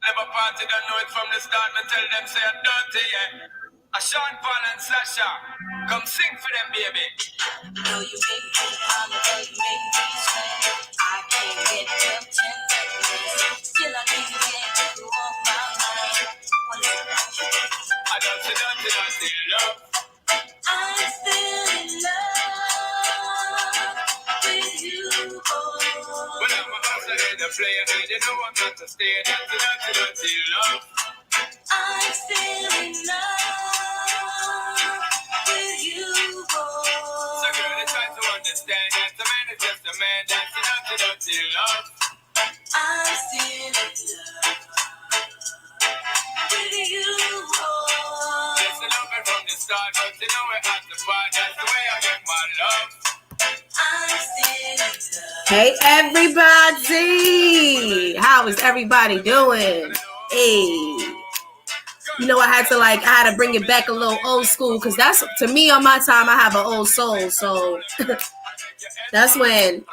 Never party, don't know it from the start. Me tell them say I'm dirty, yeah. A Sean Paul and Sasha, come sing for them, baby. Though you make me holler, though you make me sweat, I can't get them tenderness. Still I can't get you off my mind. I don't see love. I'm still in love with you, boy. But I'm a hustler and a player, and you know I'm not to stay. Dirty love. I'm still in love with you, boy. So girl, it's trying to understand that the man is just a man. That's dirty love. I'm still in love with you, boy. Just a love it from the start, but you know we're at the part. That's the way I get my love. I'm still in love. Hey everybody! How is everybody doing? Hey. You know, I had to bring it back a little old school, because that's, to me, on my time, I have an old soul. So that's when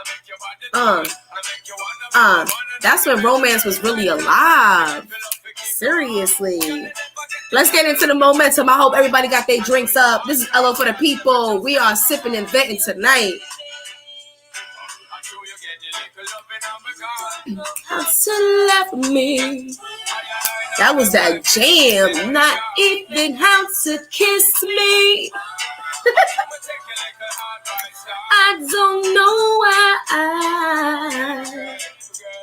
romance was really alive. Seriously. Let's get into the momentum. I hope everybody got their drinks up. This is Ello for the people. We are sipping and venting tonight. How to love me. That was that jam. Not even how to kiss me. I don't know why.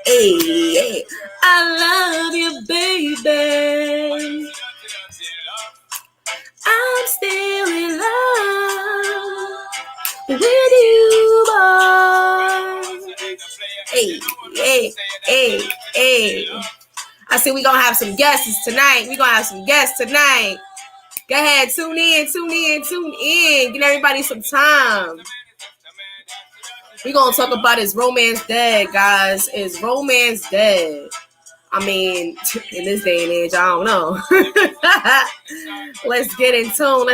Hey, I love you, baby. I'm still in love with you, boy. Hey. I see we're going to have some guests tonight. Go ahead, tune in. Give everybody some time. We're going to talk about is romance dead, guys. Is romance dead? I mean, in this day and age, I don't know. Let's get in tune.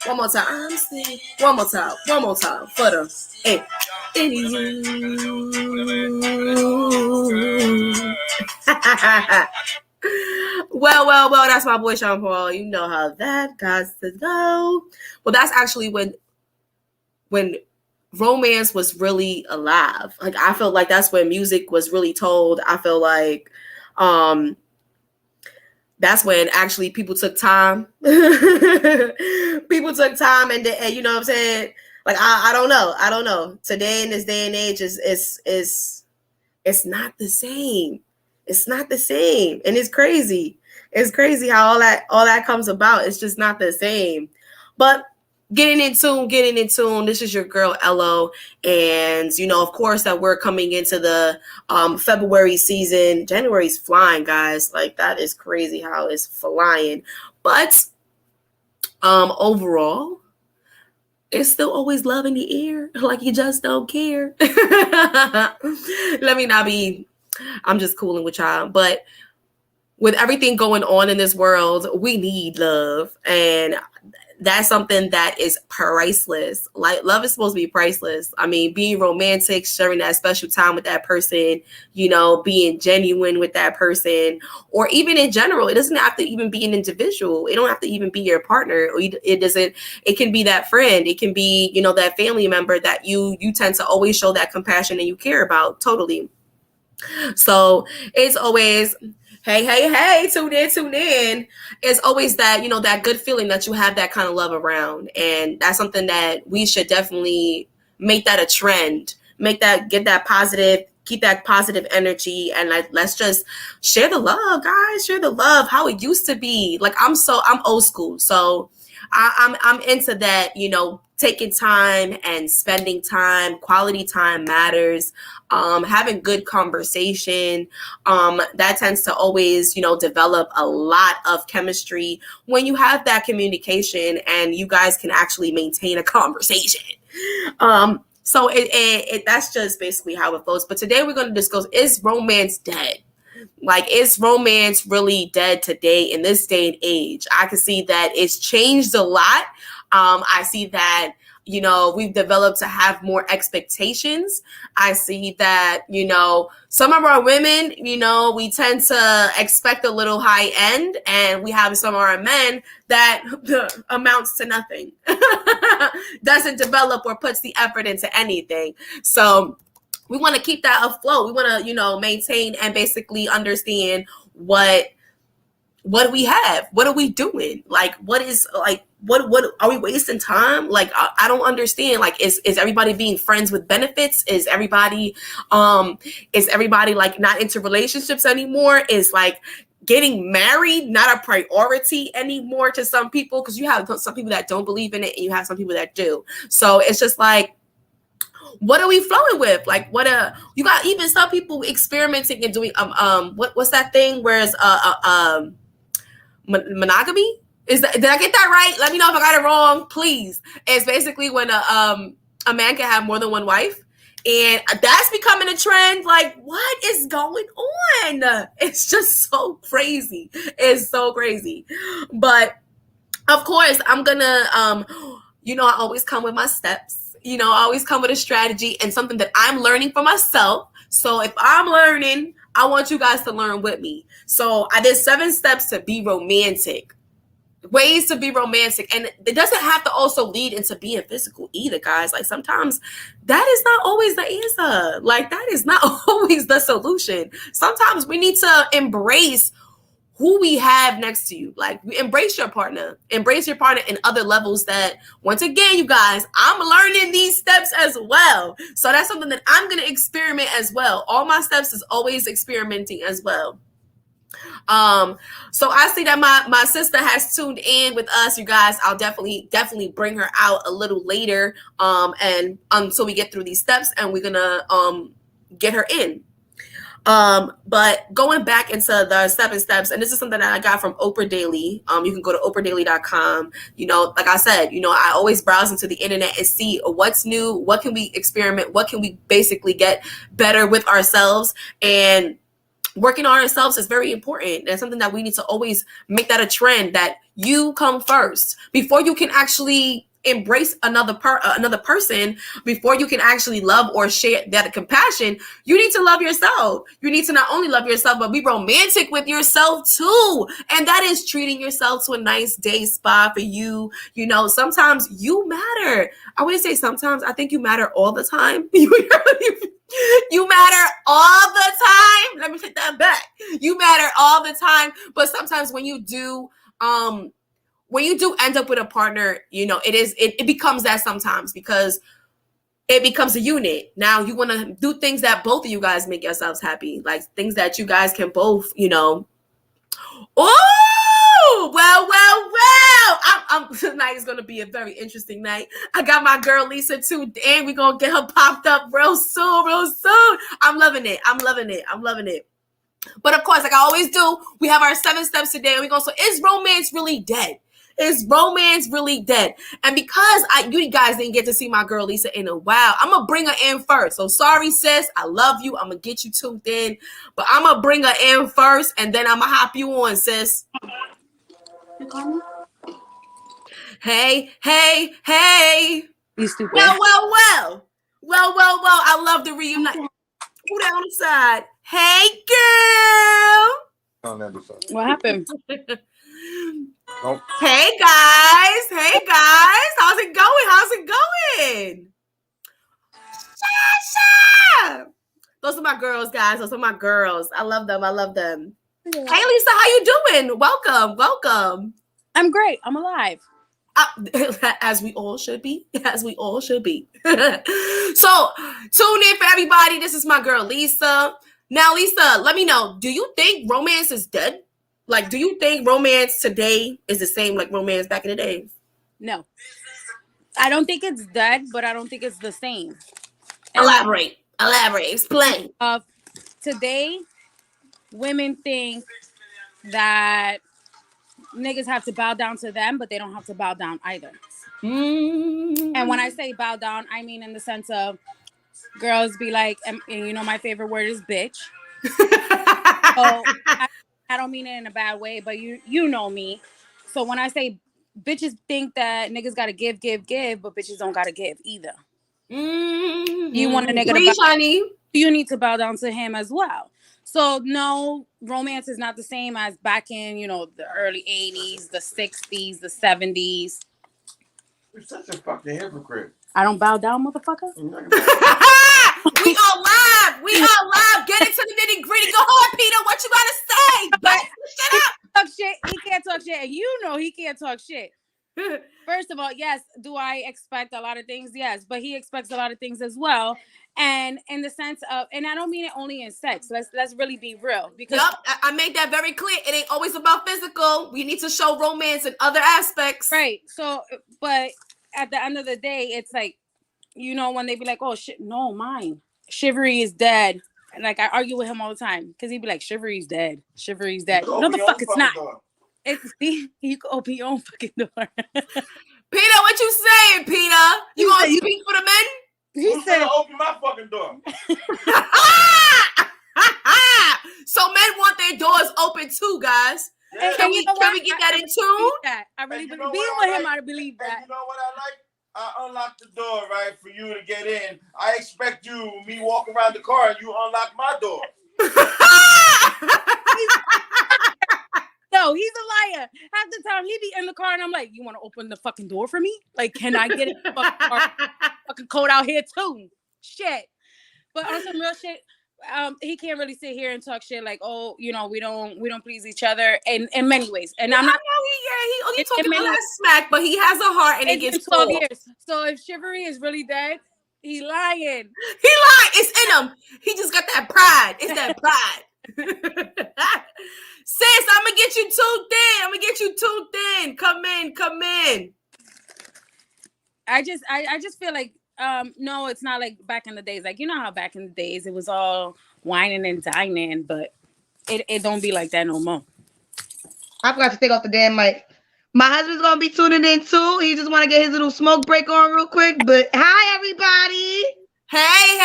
One more time. One more time. For the hey. Well, that's my boy Sean Paul. You know how that got to go. Well, that's actually when romance was really alive. Like, I feel like that's when music was really told. I feel like that's when actually people took time. And you know what I'm saying? Like, I don't know. Today, in this day and age, it's not the same. It's not the same. And it's crazy. It's crazy how all that comes about. It's just not the same. But getting in tune. This is your girl Ello, and you know, of course, that we're coming into the February season. January's flying, guys. Like, that is crazy how it's flying. But overall, it's still always love in the air. Like, you just don't care. Let me not be. I'm just cooling with y'all, but with everything going on in this world, we need love, and that's something that is priceless. Like, love is supposed to be priceless. I mean, being romantic, sharing that special time with that person, you know, being genuine with that person, or even in general, it doesn't have to even be an individual. It don't have to even be your partner. Or it can be that friend. It can be, you know, that family member that you tend to always show that compassion and you care about totally. So it's always, hey, tune in. It's always that, you know, that good feeling that you have that kind of love around. And that's something that we should definitely make that a trend. Keep that positive energy. And let's just share the love, guys. Share the love, how it used to be. Like, I'm old school. So I'm into that, you know, taking time and spending time. Quality time matters. Having good conversation, that tends to always, you know, develop a lot of chemistry when you have that communication and you guys can actually maintain a conversation. So that's just basically how it goes. But today we're going to discuss, is romance dead? Like, is romance really dead today in this day and age? I can see that it's changed a lot. I see that we've developed to have more expectations. I see that, some of our women, we tend to expect a little high end, and we have some of our men that amounts to nothing, doesn't develop or puts the effort into anything. So we want to keep that afloat. We want to, maintain and basically understand what we have. What are we doing? Like, what are we wasting time? Like, I don't understand. Like, is everybody being friends with benefits? Is everybody like not into relationships anymore? Is like getting married not a priority anymore to some people? Because you have some people that don't believe in it, and you have some people that do. So it's just like, what are we flowing with? Like, you got even some people experimenting and doing what's that thing where it's monogamy? Did I get that right? Let me know if I got it wrong, please. It's basically when a man can have more than one wife, and that's becoming a trend. Like, what is going on? It's just so crazy. It's so crazy. But of course, I'm gonna I always come with my steps. I always come with a strategy and something that I'm learning for myself. So if I'm learning, I want you guys to learn with me. So I did 7 steps to be romantic. Ways to be romantic. And it doesn't have to also lead into being physical either, guys. Like, sometimes that is not always the answer. Like, that is not always the solution. Sometimes we need to embrace who we have next to you. Like, embrace your partner in other levels that, once again, you guys, I'm learning these steps as well. So that's something that I'm going to experiment as well. All my steps is always experimenting as well. So I see that my sister has tuned in with us, you guys. I'll definitely bring her out a little later. And until we get through these steps, and we're gonna get her in. But going back into the 7 steps, and this is something that I got from Oprah Daily. You can go to oprahdaily.com. Like I said, I always browse into the internet and see what's new, what can we experiment, what can we basically get better with ourselves. And working on ourselves is very important. That's something that we need to always make that a trend, that you come first before you can actually embrace another person. Before you can actually love or share that compassion, you need to love yourself. You need to not only love yourself, but be romantic with yourself too. And that is treating yourself to a nice day spa for you. Sometimes you matter. I wouldn't say sometimes. I think you matter all the time. You matter all the time. Let me take that back. You matter all the time. But sometimes when you do end up with a partner, it becomes that sometimes, because it becomes a unit. Now you want to do things that both of you guys make yourselves happy, like things that you guys can both, Oh, well. Tonight is going to be a very interesting night. I got my girl Lisa too, and we're going to get her popped up real soon. I'm loving it. But of course, like I always do, we have our 7 steps today, and we're going to say, is romance really dead? Is romance really dead? And because you guys didn't get to see my girl Lisa in a while, I'm gonna bring her in first. So sorry, sis, I love you. I'm gonna get you tuned in, but I'm gonna bring her in first, and then I'm gonna hop you on, sis. Hey. You stupid. Well. I love the reunite. Who down the side? Hey, girl. What happened? Nope. Hey guys, how's it going? Shasha! Those are my girls, guys. I love them. Yeah. Hey Lisa, how you doing? Welcome. I'm great. I'm alive. As we all should be. So tune in for everybody. This is my girl Lisa. Now, Lisa, let me know, do you think romance is dead? Like, do you think romance today is the same like romance back in the day? No. I don't think it's dead, but I don't think it's the same. Elaborate. Explain. Today, women think that niggas have to bow down to them, but they don't have to bow down either. And when I say bow down, I mean in the sense of girls be like, and my favorite word is bitch. So I don't mean it in a bad way, but you know me. So when I say bitches think that niggas gotta give, but bitches don't gotta give either. Mm-hmm. You want a nigga Please, honey. You need to bow down to him as well. So no, romance is not the same as back in, the early 80s, the 60s, the 70s. You're such a fucking hypocrite. I don't bow down, motherfucker. We are live. We are live. Get into the nitty gritty. Go ahead, Peter. What you gotta say? But shut up. He can't talk shit. And he can't talk shit. First of all, yes, do I expect a lot of things? Yes, but he expects a lot of things as well. And in the sense of, and I don't mean it only in sex. Let's really be real. Because I made that very clear. It ain't always about physical. We need to show romance in other aspects. Right. So, but at the end of the day, it's like, when they be like, oh shit, no, mine. Chivalry is dead. Like I argue with him all the time because he'd be like, chivalry's dead. Chivalry's dead. No, the fuck it's not. You can open your own fucking door. Peter, what you saying, Peter? You gonna speak for the men? He said, "Open my fucking door." So men want their doors open too, guys. Yeah. Can we get that in tune? I really believe with him. I believe that. You know what I like? I unlock the door, right, for you to get in. I expect me walk around the car and you unlock my door. No, he's a liar. Half the time he be in the car and I'm like, you want to open the fucking door for me? Like, can I get in the fucking car? Fucking cold out here too. Shit. But on some real shit, he can't really sit here and talk shit like, oh, we don't please each other in many ways. And I'm not. He only talking a lot of smack, but he has a heart and it gets 12 years. So if chivalry is really dead, he lying. He lying. It's in him. He just got that pride. It's that pride. Sis, I'm gonna get you too thin. Come in. I just feel like no, it's not like back in the days. Like, how back in the days it was all whining and dining, but it don't be like that no more. I forgot to take off the damn mic. My husband's gonna be tuning in too. He just want to get his little smoke break on real quick. But hi, everybody. Hey.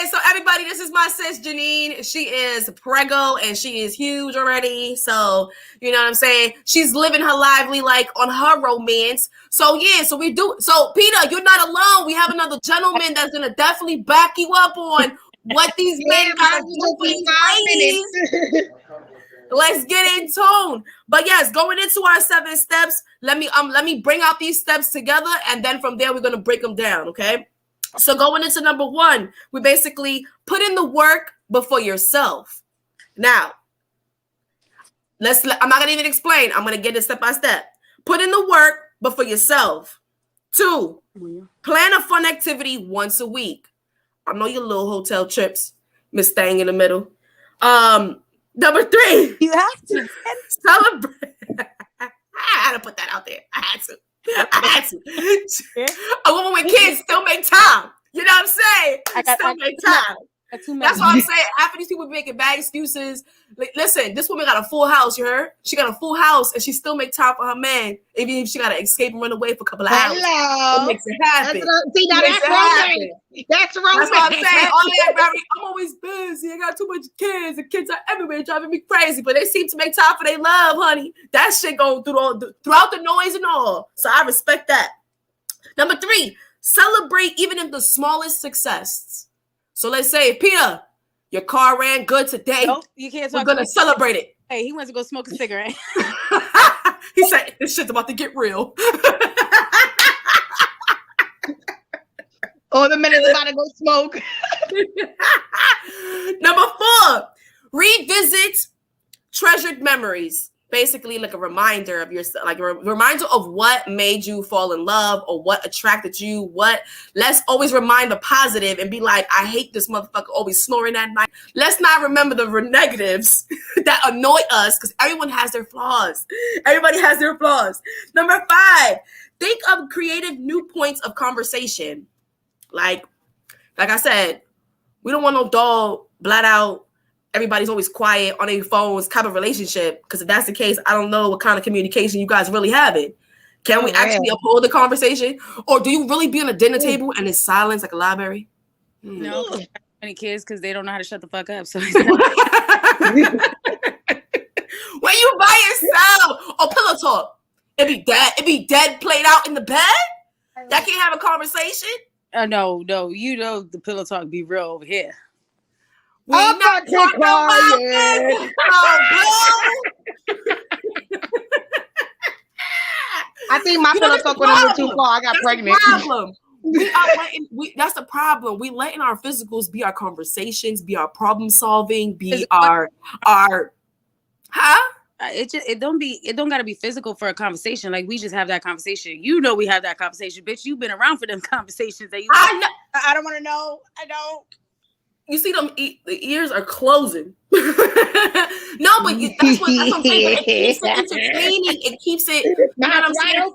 So everybody, this is my sis Janine. She is preggo and she is huge already. So you know what I'm saying? She's living her lively like on her romance. So yeah, so we do. So Peter, you're not alone. We have another gentleman that's gonna definitely back you up on what these men got to do for these ladies. Let's get in tune. But yes, going into our 7 steps, let me bring out these steps together, and then from there we're gonna break them down. Okay. So going into number 1, we basically put in the work before yourself. Now, I'm not gonna even explain. I'm gonna get it step by step. Put in the work before yourself. 2, plan a fun activity once a week. I know your little hotel trips, Miss Thang in the middle. Number 3, you have to celebrate. I had to put that out there. I had to. A woman with kids still make time. You know what I'm saying? Still make time. That's what I'm saying. Half of these people be making bad excuses. Like, listen, this woman got a full house, you heard? She got a full house and she still make time for her man, even if she got to escape and run away for a couple of hours. Hello. It makes it happen. That's romance. That's romance. That's what I'm saying. I'm always busy. I got too much kids. The kids are everywhere driving me crazy, but they seem to make time for their love, honey. That shit going throughout the noise and all. So I respect that. Number 3, celebrate even in the smallest success. So let's say, Peter, your car ran good today. Nope, you can't talk. We're going to celebrate it. Hey, he wants to go smoke a cigarette. He said, this shit's about to get real. Oh, the minute's about to go smoke. Number 4, revisit treasured memories. Basically, like a reminder of yourself, like a reminder of what made you fall in love or what attracted you. Let's always remind the positive and be like, I hate this motherfucker always snoring at night. Let's not remember the negatives that annoy us because everyone has their flaws. Everybody has their flaws. Number 5, think of creative new points of conversation. Like I said, we don't want no dull, blat out, everybody's always quiet on their phones kind of relationship. Because if that's the case, I don't know what kind of communication you guys really having. Can we actually uphold the conversation? Or do you really be on a dinner table and it's silence like a library? No, many kids because they don't know how to shut the fuck up. So when you by yourself or pillow talk. It be dead. It be dead played out in the bed. Y'all can't have a conversation. No, you know the pillow talk be real over here. We I'm not talking about this, bro. I think my pillow talk went a little too far. I got pregnant. Problem. That's the problem. We letting our physicals be our conversations, be our problem solving, be our It don't gotta be physical for a conversation. Like we just have that conversation. You know we have that conversation, bitch. You've been around for them conversations that you. I know. I don't want to know. I don't. You see them, the ears are closing. No, but that's what I'm saying. But it keeps it entertaining. It keeps it. You know what I'm saying?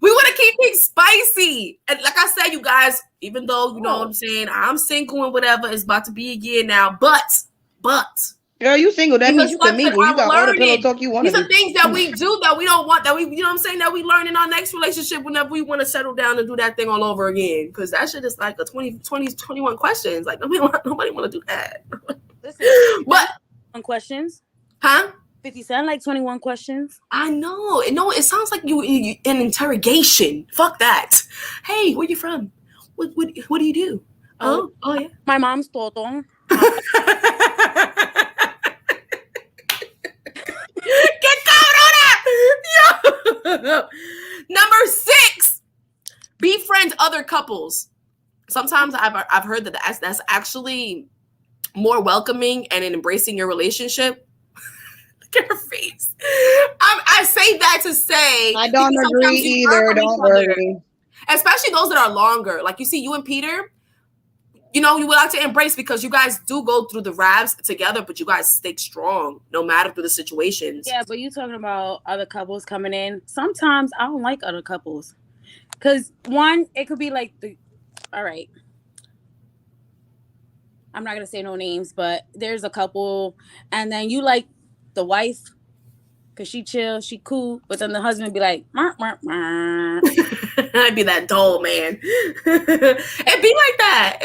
We want to keep things spicy. And like I said, you guys, even though, you know what I'm saying, I'm single and whatever, it's about to be a year now. But. Girl, you single. That means you can mingle. You got all the pillow talk you want to do. These are things that we do that we don't want, that we, you know what I'm saying, that we learn in our next relationship whenever we want to settle down and do that thing all over again. Because that shit is like a 21 questions. Like, nobody want to do that. Listen, but 21 questions? Huh? 50 Cent like 21 questions? I know. No, it sounds like you an interrogation. Fuck that. Hey, where you from? What do you do? Oh yeah. My mom's Toto. Get going on that. Number 6, befriend other couples. Sometimes I've heard that's actually more welcoming and embracing your relationship. Look at her face. I say that to say I don't agree either. Don't worry. Especially those that are longer. Like you see, you and Peter, you know, you would like to embrace because you guys do go through the raps together, but you guys stick strong no matter through the situations. Yeah, but you talking about other couples coming in. Sometimes I don't like other couples. Because one, it could be like all right. I'm not going to say no names, but there's a couple and then you like the wife because she chill, she cool, but then the husband be like, "Mah, mah, mah." I'd be that dull man. It'd be like that.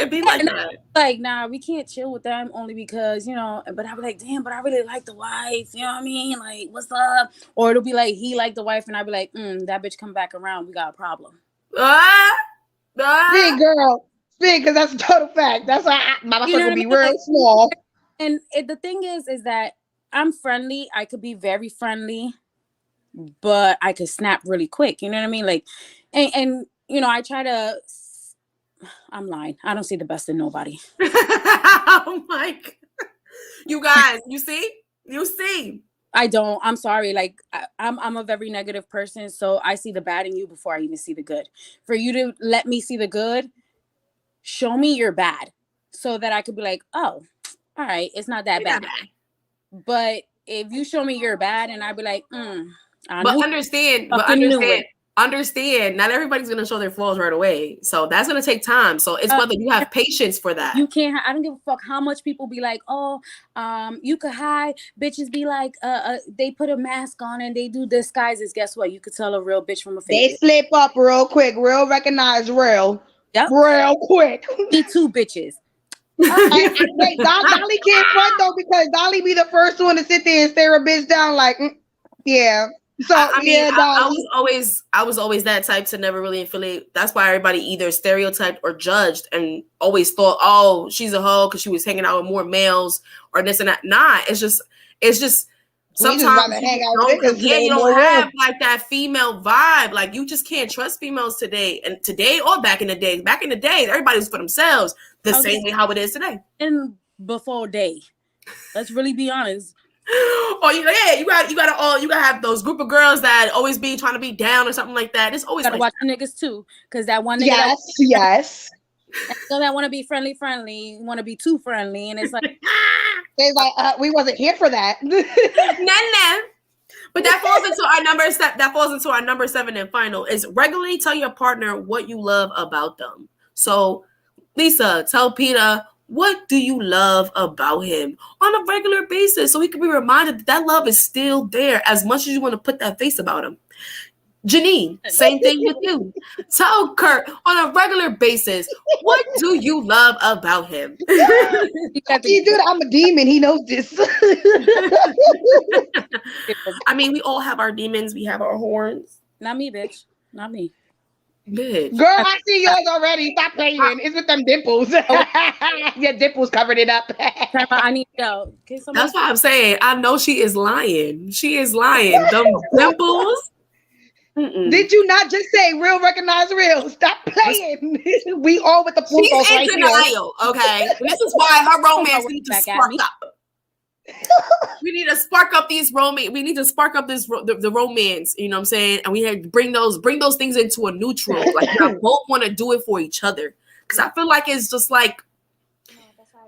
Like, nah, we can't chill with them only because, you know, but I'd be like, damn, but I really like the wife. You know what I mean? Like, what's up? Or it'll be like, he liked the wife, and I'd be like, that bitch come back around. We got a problem. Big girl. Big, because that's a total fact. That's why my motherfucker will be real small. And the thing is that I'm friendly. I could be very friendly, but I could snap really quick. You know what I mean? Like, and you know, I try to. I'm lying. I don't see the best in nobody. Oh my God. You guys, you see. I don't. I'm sorry. Like I'm a very negative person, so I see the bad in you before I even see the good. For you to let me see the good, show me your bad, so that I could be like, oh, all right, it's not that bad. But if you show me your bad, and I'd be like, understand. Not everybody's gonna show their flaws right away, so that's gonna take time. So it's whether you have patience for that. You can't. I don't give a fuck how much people be like, oh, you could hide. Bitches be like, they put a mask on and they do disguises. Guess what? You could tell a real bitch from a fake. They slip up real quick. Real recognize real. Yep. Real quick. Me too, bitches. Wait, Dolly can't front though because Dolly be the first one to sit there and stare a bitch down like, yeah. So I mean, I was always that type to never really affiliate. That's why everybody either stereotyped or judged and always thought, oh, she's a hoe because she was hanging out with more males or this and that. Nah, it's just sometimes you don't have like that female vibe. Like you just can't trust females today, and today or back in the day. Back in the day, everybody was for themselves. The same way how it is today. And before day, let's really be honest. Oh, you gotta have those group of girls that always be trying to be down or something like that. It's always gotta like watch the niggas too, because that one nigga yes. So that want to be friendly, want to be too friendly, and it's like they're like, we wasn't here for that. Nah. But that falls into our number 7 and final is regularly tell your partner what you love about them. So, Lisa, tell Peter, what do you love about him on a regular basis so he can be reminded that love is still there as much as you want to put that face about him. Janine, same thing with you. Tell Kurt on a regular basis, what do you love about him? You got You to do that. I'm a demon. He knows this. I mean, we all have our demons. We have our horns. not me, bitch. Not me. Bitch. Girl, I see yours already. Stop playing. It's with them dimples. Oh, Your dimples covered it up. time out, I need to go. Can somebody? That's why I'm saying I know she is lying. She is lying. Them dimples. Mm-mm. Did you not just say real recognize real? Stop playing. We all with the She's pulpos in right here. denial. Okay, this is why her romance Don't needs to back at spark me. up. We need to spark up these romance. We need to spark up this the romance. You know what I'm saying? And we had to bring those things into a neutral. Like we both want to do it for each other. Because I feel like it's just like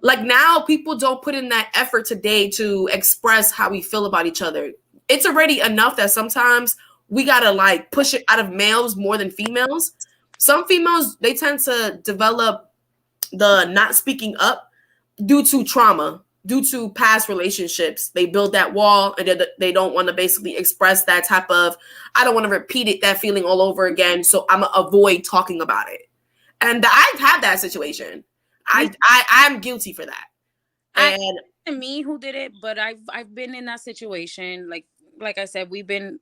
now people don't put in that effort today to express how we feel about each other. It's already enough that sometimes we gotta like push it out of males more than females. Some females, they tend to develop the not speaking up due to trauma, due to past relationships. They build that wall and they don't want to basically express that type of, I don't want to repeat it, that feeling all over again. So I'm gonna avoid talking about it. And I've had that situation. I'm guilty for that. And And me who did it, but I've been in that situation. Like I said, we've been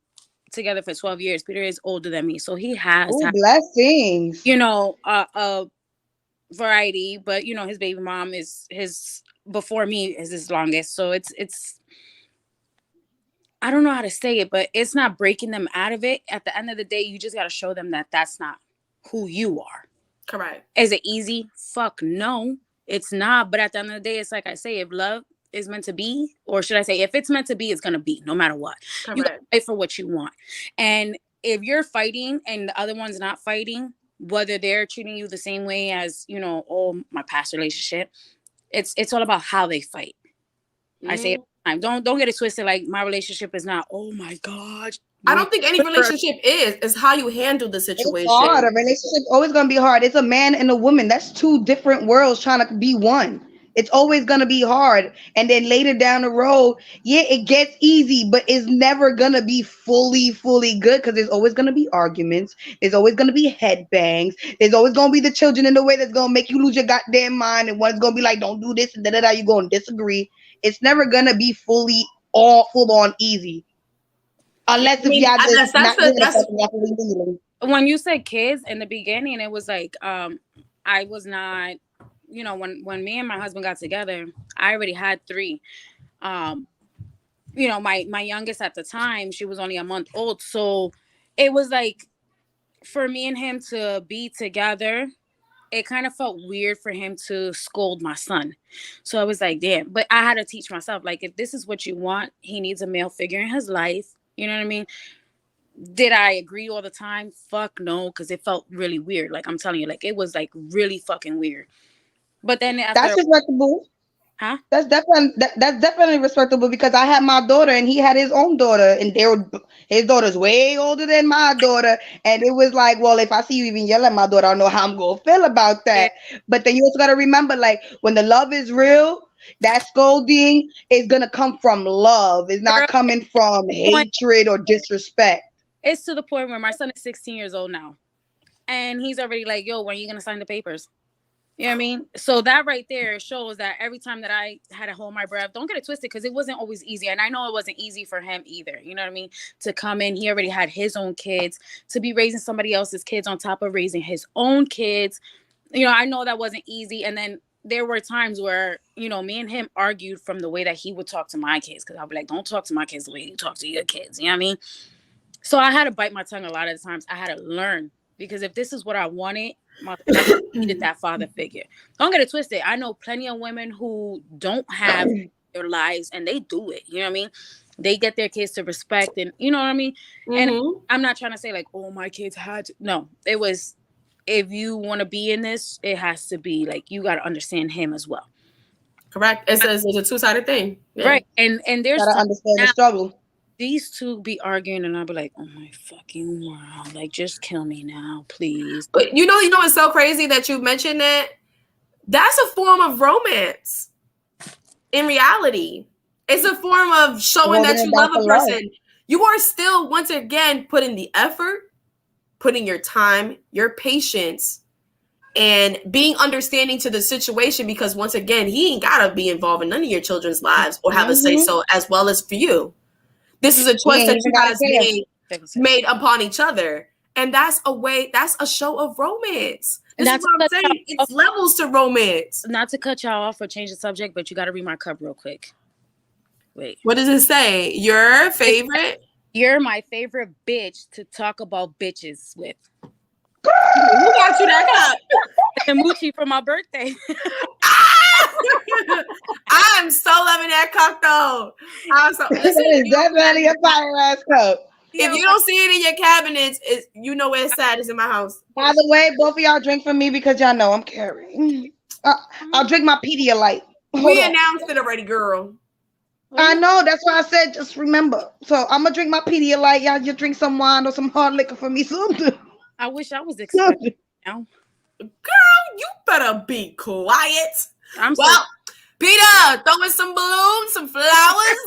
together for 12 years. Peter is older than me, so he has Oh, had, blessings. a variety. But his baby mom is his before me is his longest. So it's I don't know how to say it, but it's not breaking them out of it. At the end of the day, you just got to show them that that's not who you are. correct. Is it easy? Fuck no, it's not. But at the end of the day, it's like I say, if love is meant to be, or should I say, if it's meant to be, it's gonna be, no matter what. Correct. You gotta fight for what you want. And if you're fighting and the other one's not fighting, whether they're treating you the same way as my past relationship, it's all about how they fight. I say it every time. Don't get it twisted. Like my relationship is not, oh my god. I don't think any relationship is how you handle the situation. It's hard. A relationship's always gonna be hard. It's a man and a woman. That's two different worlds trying to be one. It's always gonna be hard. And then later down the road, yeah, it gets easy, but it's never gonna be fully good because there's always gonna be arguments. There's always gonna be head bangs. There's always gonna be the children in the way that's gonna make you lose your goddamn mind. And one's gonna be like, don't do this and da. You're gonna disagree. It's never gonna be full on easy. Unless if you have this when you said kids in the beginning, it was like I was not, when me and my husband got together, I already had 3. My youngest at the time, she was only a month old, so it was like for me and him to be together, it kind of felt weird for him to scold my son. So I was like, damn. But I had to teach myself, like, if this is what you want, he needs a male figure in his life. You know what I mean? Did I agree all the time? Fuck no, because it felt really weird. Like, I'm telling you, like, it was like really fucking weird. But then after, that's respectable. Huh? That's definitely respectable because I had my daughter and he had his own daughter and his daughter's way older than my daughter, and it was like, well, if I see you even yell at my daughter, I don't know how I'm gonna feel about that. Yeah. But then you also gotta remember, like, when the love is real, that scolding is gonna come from love. It's not coming from hatred or disrespect. It's to the point where my son is 16 years old now, and he's already like, yo, when are you gonna sign the papers? You know what I mean? So that right there shows that every time that I had to hold my breath, don't get it twisted, because it wasn't always easy. And I know it wasn't easy for him either. You know what I mean? To come in, he already had his own kids, to be raising somebody else's kids on top of raising his own kids. I know that wasn't easy. And then there were times where, me and him argued from the way that he would talk to my kids. Because I'll be like, don't talk to my kids the way you talk to your kids. You know what I mean? So I had to bite my tongue a lot of the times. I had to learn, because if this is what I wanted, I needed that father figure. Don't get it twisted. I know plenty of women who don't have their lives and they do it. You know what I mean? They get their kids to respect, and you know what I mean? Mm-hmm. And I'm not trying to say like, oh, my kids had to. No, it was, if you want to be in this, it has to be like, you got to understand him as well. Correct. It's a two-sided thing. Yeah. Right. And there's got to understand the struggle. These two be arguing and I'll be like, oh my fucking wow, like, just kill me now, please. But you know it's so crazy that you mentioned that. That's a form of romance. In reality, it's a form of showing that you love a person. You are still, once again, putting the effort. putting your time, your patience, and being understanding to the situation, because once again, he ain't gotta be involved in none of your children's lives or have a say so, as well as for you. This is a choice that you guys made upon each other. And that's a show of romance. This is what I'm saying. It's levels to romance. Not to cut y'all off or change the subject, but you got to read my cup real quick. Wait. What does it say? Your favorite? You're my favorite bitch to talk about bitches with. Who got you that cup? And Moochie for my birthday. I'm so loving that cup though. Listen, definitely a fire ass cup. If you don't see it in your cabinets, you know where it's at. It's in my house. By the way, both of y'all drink for me because y'all know I'm carrying. I'll drink my Pedialyte. We announced it already, girl. I know. That's why I said just remember. So I'm gonna drink my Pedialyte. Y'all just drink some wine or some hard liquor for me soon. I wish I was expecting now. Girl, you better be quiet. Peter, throw in some balloons, some flowers.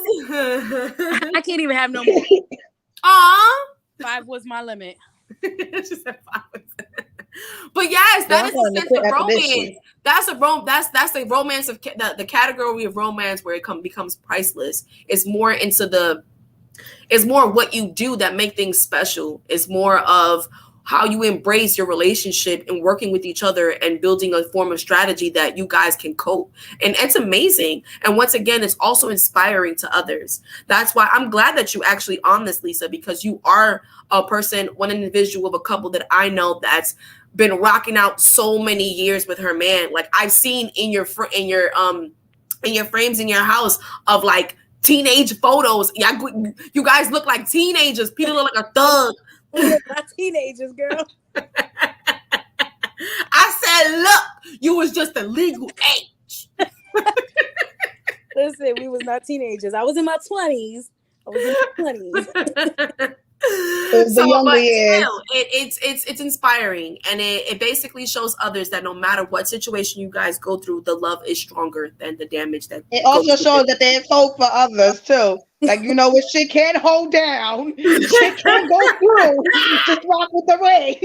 I can't even have no more. Aw. 5 was my limit. She said 5 was. But yes, that is a sense of romance. That's a romance of the category of romance where it becomes priceless. It's more what you do that make things special. It's more of how you embrace your relationship and working with each other and building a form of strategy that you guys can cope. And it's amazing. And once again, it's also inspiring to others. That's why I'm glad that you actually on this, Lisa, because you are a person, one individual of a couple that I know that's been rocking out so many years with her man. Like I've seen in your frames in your house of like teenage photos. Yeah, you guys look like teenagers. Peter look like a thug. We're not teenagers, girl. I said, look, you was just a legal age. Listen, we was not teenagers. I was in my 20s. It's inspiring, and it basically shows others that no matter what situation you guys go through, the love is stronger than the damage that it also shows that there's hope for others too. Like, you know, if shit can't hold down, shit can't go through, just rock with the wave.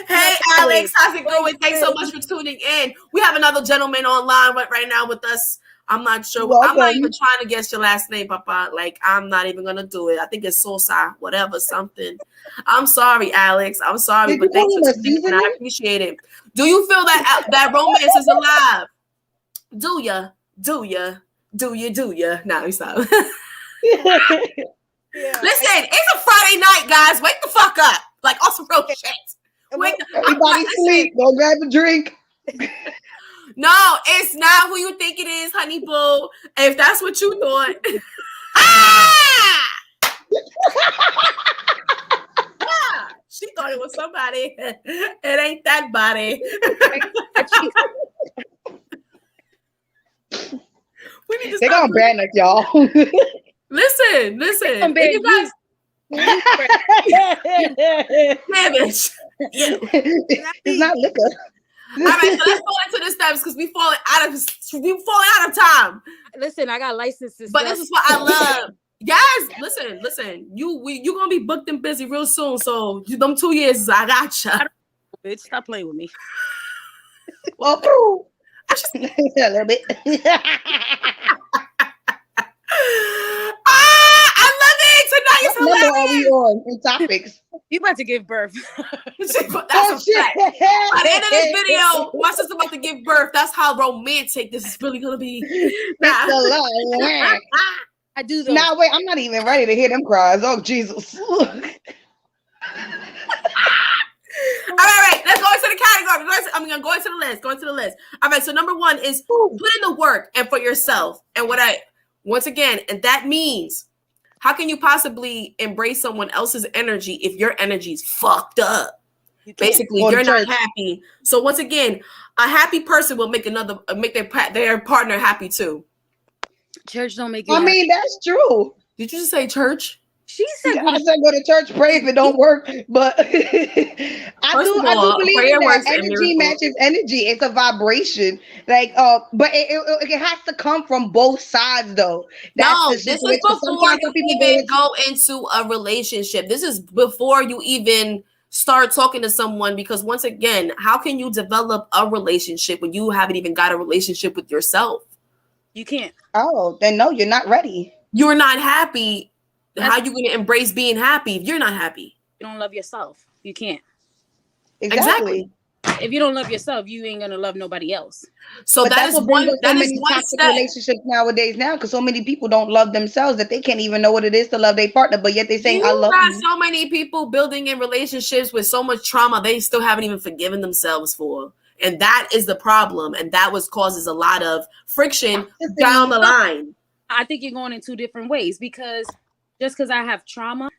Hey Alex, how's it going? Thanks so much for tuning in. We have another gentleman online right now with us. I'm not sure. Welcome. I'm not even trying to guess your last name, Papa. Like, I'm not even gonna do it. I think it's Sosa, whatever, something. I'm sorry, Alex. I'm sorry, but thanks for tuning in. I appreciate it. Do you feel that romance is alive? Do ya? No, he's not. Yeah. Listen, it's a Friday night, guys. Wake the fuck up. Like, also real shit. Everybody sleep. Go grab a drink. No, it's not who you think it is, honey boo. If that's what you thought. She thought it was somebody. It ain't that body. They're gonna ban us, y'all. Listen. You guys. Damn it. It's not liquor. All right, so let's go into the steps because we falling out of time. Listen, I got licenses. But this is what I love. Guys, listen. You gonna be booked and busy real soon. So them 2 years, I gotcha. Bitch, stop playing with me. Well, a little bit. I love it. Tonight is hilarious. What number are we on in topics? You about to give birth. That's a fact. By the end of this video, my sister about to give birth. That's how romantic this is really gonna be. I do. Now wait, I'm not even ready to hear them cries. Oh Jesus. All right. Let's go into the category. I'm gonna go into the list. All right. So number 1 is put in the work and for yourself. And once again, and that means, how can you possibly embrace someone else's energy if your energy is fucked up? Basically, you're not happy. So once again, a happy person will make their partner happy too. Church don't make you happy. Mean, that's true. Did you just say church? She said go I to said go to church, pray if it don't work. But First of I do all, believe in prayer that. works and Energy miracles. matches energy. It's a vibration. Like but it has to come from both sides though. That's the No, this is situation. before Sometimes you some people go even into go into a relationship. This is before you even start talking to someone, because once again, how can you develop a relationship when you haven't even got a relationship with yourself? you can't. oh, then no, you're not ready. You're not happy. That's How you going to embrace being happy if you're not happy? you don't love yourself. You can't. Exactly. Exactly. If you don't love yourself, you ain't gonna love nobody else. So But that that's is what brings one us so that is many one toxic step. relationships nowadays now, because so many people don't love themselves that they can't even know what it is to love their partner, but yet they're saying, I You love got you. so many people building in relationships with so much trauma they still haven't even forgiven themselves for. And that is the problem. And that was causes a lot of friction down Toxicity. the line. I think you're going in two different ways because just because I have trauma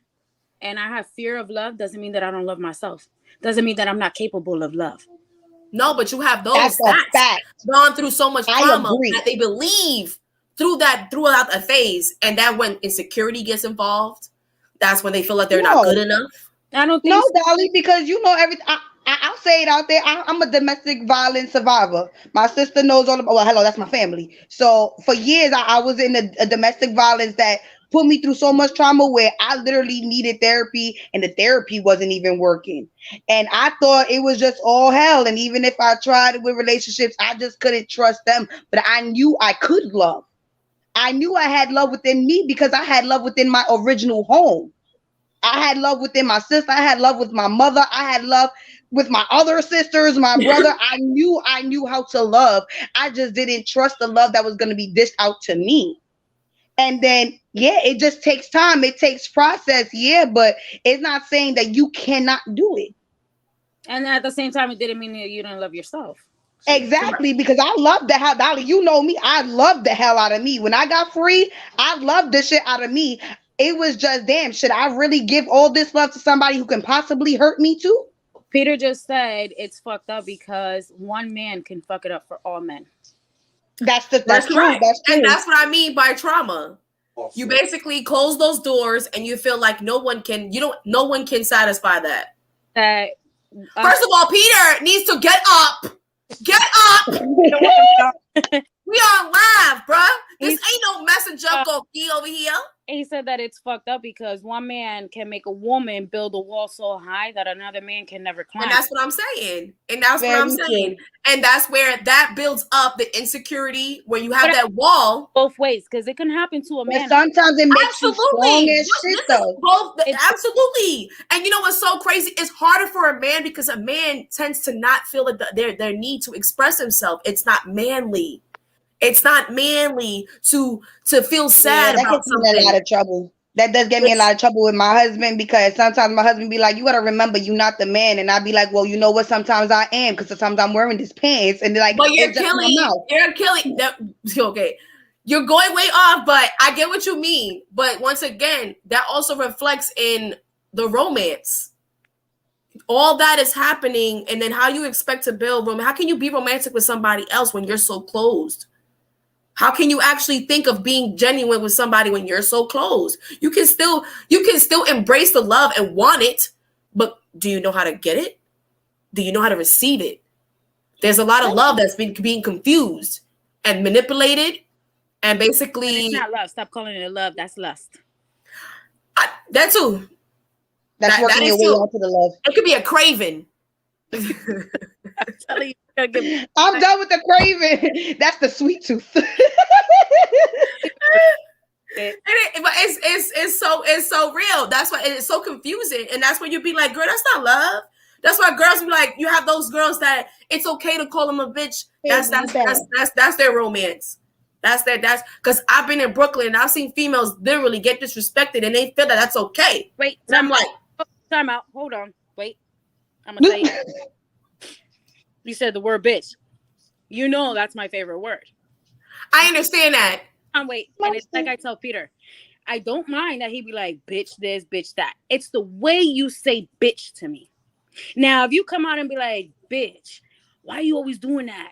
and I have fear of love doesn't mean that I don't love myself. Doesn't mean that I'm not capable of love. No, but you have That's those a that's fact. gone through so much I trauma that agree. they believe throughout a phase. And that when insecurity gets involved, that's when they feel like they're not good No. enough. I don't No, think so. Dolly, because you know everything. I'll say it out there. I'm a domestic violence survivor. My sister knows all about. Well, hello, that's my family. So for years, I was in a domestic violence that put me through so much trauma where I literally needed therapy, and the therapy wasn't even working. And I thought it was just all hell. And even if I tried with relationships, I just couldn't trust them. But I knew I could love. I knew I had love within me because I had love within my original home. I had love within my sister. I had love with my mother. I had love with my other sisters, my brother. I knew how to love. I just didn't trust the love that was going to be dished out to me. And then, yeah, it just takes time. It takes process. Yeah, but it's not saying that you cannot do it. And at the same time, it didn't mean that you didn't love yourself. Exactly, because I love the hell, Dolly. You know me. I love the hell out of me. When I got free, I loved the shit out of me. It was just, damn, should I really give all this love to somebody who can possibly hurt me too? Peter just said it's fucked up because one man can fuck it up for all men. That's That's true. right. That's And true. that's what I mean by trauma. You basically close those doors and you feel like no one can satisfy that. That First of all, Peter needs to get up. Get up. We on live, bruh. This ain't no messenger go be over here. he said that it's fucked up because one man can make a woman build a wall so high that another man can never climb. And that's what I'm saying. And that's what Very I'm saying. true. And that's where that builds up the insecurity where you have But that wall. both ways because it can happen to a But man. sometimes it makes you strong Absolutely. as shit, This is though. both. It's Absolutely. And you know what's so crazy? It's harder for a man because a man tends to not feel like their need to express himself. It's not manly. It's not manly to feel Yeah, sad that about gets me in a something. lot of trouble. That does get me in a It's lot of trouble with my husband because sometimes my husband be like, "You gotta remember, you're not the man," and I be like, "Well, you know what? Sometimes I am because sometimes I'm wearing these pants, and they're like, but it's just my mouth." you're killing that. Okay. You're going way off, but I get what you mean. But once again, that also reflects in the romance. All that is happening, and then how you expect to build romance. How can you be romantic with somebody else when you're so closed? How can you actually think of being genuine with somebody when you're so closed? You can still embrace the love and want it, but do you know how to get it? Do you know how to receive it? There's a lot of love that's been being confused and manipulated, and and it's basically not love. Stop calling it love. That's lust. that too. That's That working your is way too. onto the love. It could be a craving. I'm telling you, you're gonna give I'm done with the craving. That's the sweet tooth. it. But it's so real. That's why it's so confusing, and that's when you be like, "Girl, that's not love." That's why girls be like, you have those girls that it's okay to call them a bitch. That's their romance. That's because I've been in Brooklyn and I've seen females literally get disrespected and they feel that that's okay. Wait, And I'm like, time out. Hold on. Wait. I'm gonna tell you. You said the word bitch. You know that's my favorite word. I understand that. Wait, and it's like I tell Peter, I don't mind that he be like, bitch this, bitch that. It's the way you say bitch to me. Now, if you come out and be like, bitch, why are you always doing that?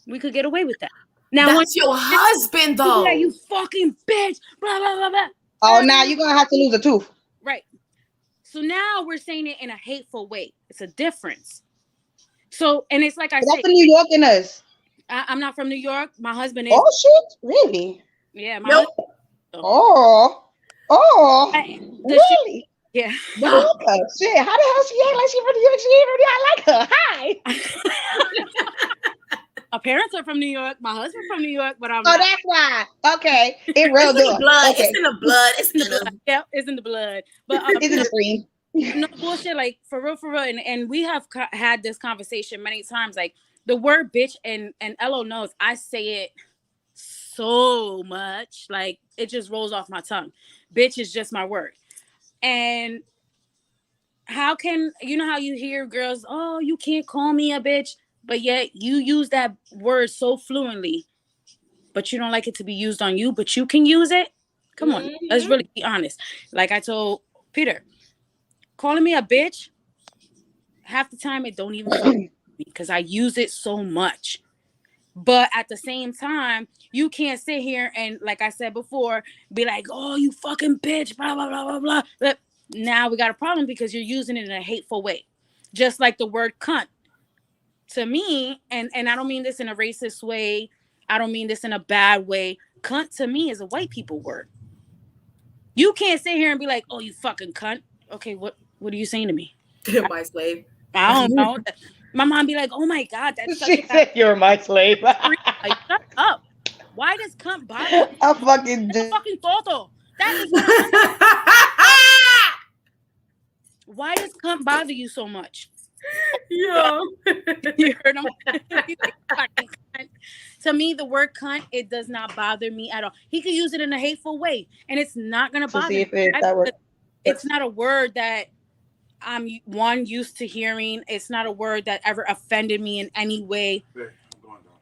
We could get away with that. Now, when That's your husband you be though. like, you fucking bitch, blah, blah, blah, blah. Oh, now you're gonna have to lose a tooth. Right. So now we're saying it in a hateful way. It's a difference. So, and it's like I But that's say, the New York in us. I'm not from New York. My husband is. Oh shit! Really? Yeah, my Nope. husband. Oh, The shit. really? Yeah. But look, shit. How the hell she act like she from New York? She ain't from New York. I like her. Hi. My parents are from New York. My husband's from New York, but I'm Oh, not. that's why. Okay, it It's real in the good. blood. Okay, It's in the blood. It's In the in blood. the. Yeah, it's in the blood. But it's in the stream. no bullshit. Like for real, and we have had this conversation many times. Like the word bitch, and Elo knows I say it so much. Like it just rolls off my tongue. Bitch is just my word. And how can you know how you hear girls? Oh, you can't call me a bitch, but yet you use that word so fluently. But you don't like it to be used on you, but you can use it. Come on, let's really be honest. Like I told Peter, calling me a bitch, half the time it don't even fuck me because I use it so much. But at the same time, you can't sit here and, like I said before, be like, "Oh, you fucking bitch," blah blah blah blah blah. But now we got a problem because you're using it in a hateful way, just like the word cunt. To me, and I don't mean this in a racist way. I don't mean this in a bad way. Cunt to me is a white people word. You can't sit here and be like, "Oh, you fucking cunt." Okay, what are you saying to me? My slave. I don't know. My mom be like, "Oh my god, that's such a She bad said you're my slave. word." Like, shut up. Why does cunt bother you? I fucking It's a do. fucking photo. That is what why does cunt bother you so much? Yo. You heard him? He's like, fucking cunt. To me, the word cunt, it does not bother me at all. He could use it in a hateful way, and it's not gonna To bother see me. if that works. It's not a word that I'm one used to hearing. It's not a word that ever offended me in any way. Hey, I'm going down.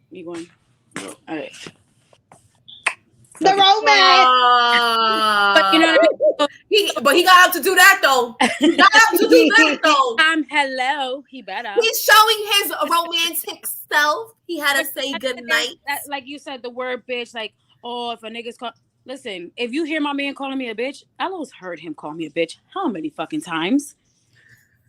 You going? No. All right. The Okay. romance. But you know what I mean? But he got up to do that though. He got up to do that though. Hello. He better. He's showing his romantic self. He had to say good night. Like you said, the word bitch. Like, oh, if a nigga's call. Listen, if you hear my man calling me a bitch, I always heard him call me a bitch. How many fucking times?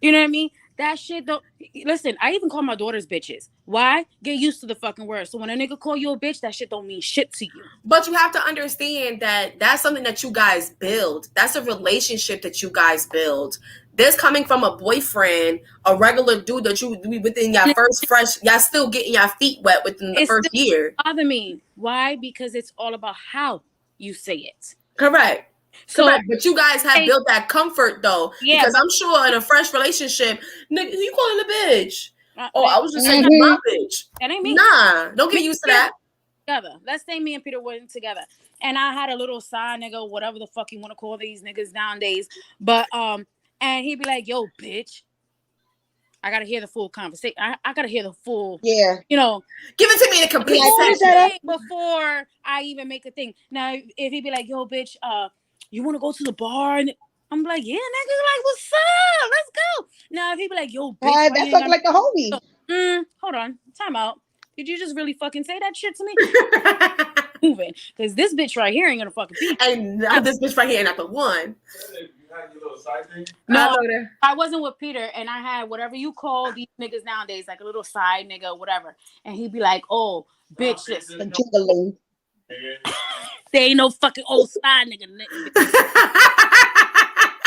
You know what I mean? That shit don't. Listen, I even call my daughters bitches. Why? Get used to the fucking word. So when a nigga call you a bitch, that shit don't mean shit to you. But you have to understand that that's something that you guys build. That's a relationship that you guys build. This coming from a boyfriend, a regular dude that you within your first fresh, y'all still getting your feet wet within the It first still year. bother me. Why? Because it's all about how you say it. Correct. So, Correct. But you guys have built that comfort though. Yeah, because I'm sure in a fresh relationship, nigga, you calling a bitch. Oh, I was just saying you my bitch. That ain't me. Nah, don't get used to that. Together. Let's say me and Peter went together. And I had a little side nigga, whatever the fuck you want to call these niggas nowadays. But and he'd be like, "Yo, bitch." I gotta hear the full conversation. I gotta hear the full, Yeah. you know, give it to me in a complete sentence before I even make a thing. Now, if he'd be like, "Yo, bitch, you want to go to the bar?" And I'm like, "Yeah, nigga, like, what's up? Let's go." Now, if he'd be like, "Yo, bitch," That's fucking like a homie. Hold on, time out. Did you just really fucking say that shit to me? Moving, because this bitch right here ain't gonna fucking be. And this bitch right here ain't not the one. No, I wasn't with Peter, and I had whatever you call these niggas nowadays, like a little side nigga, whatever. And he'd be like, "Oh, bitch, listen, there ain't no fucking old side nigga."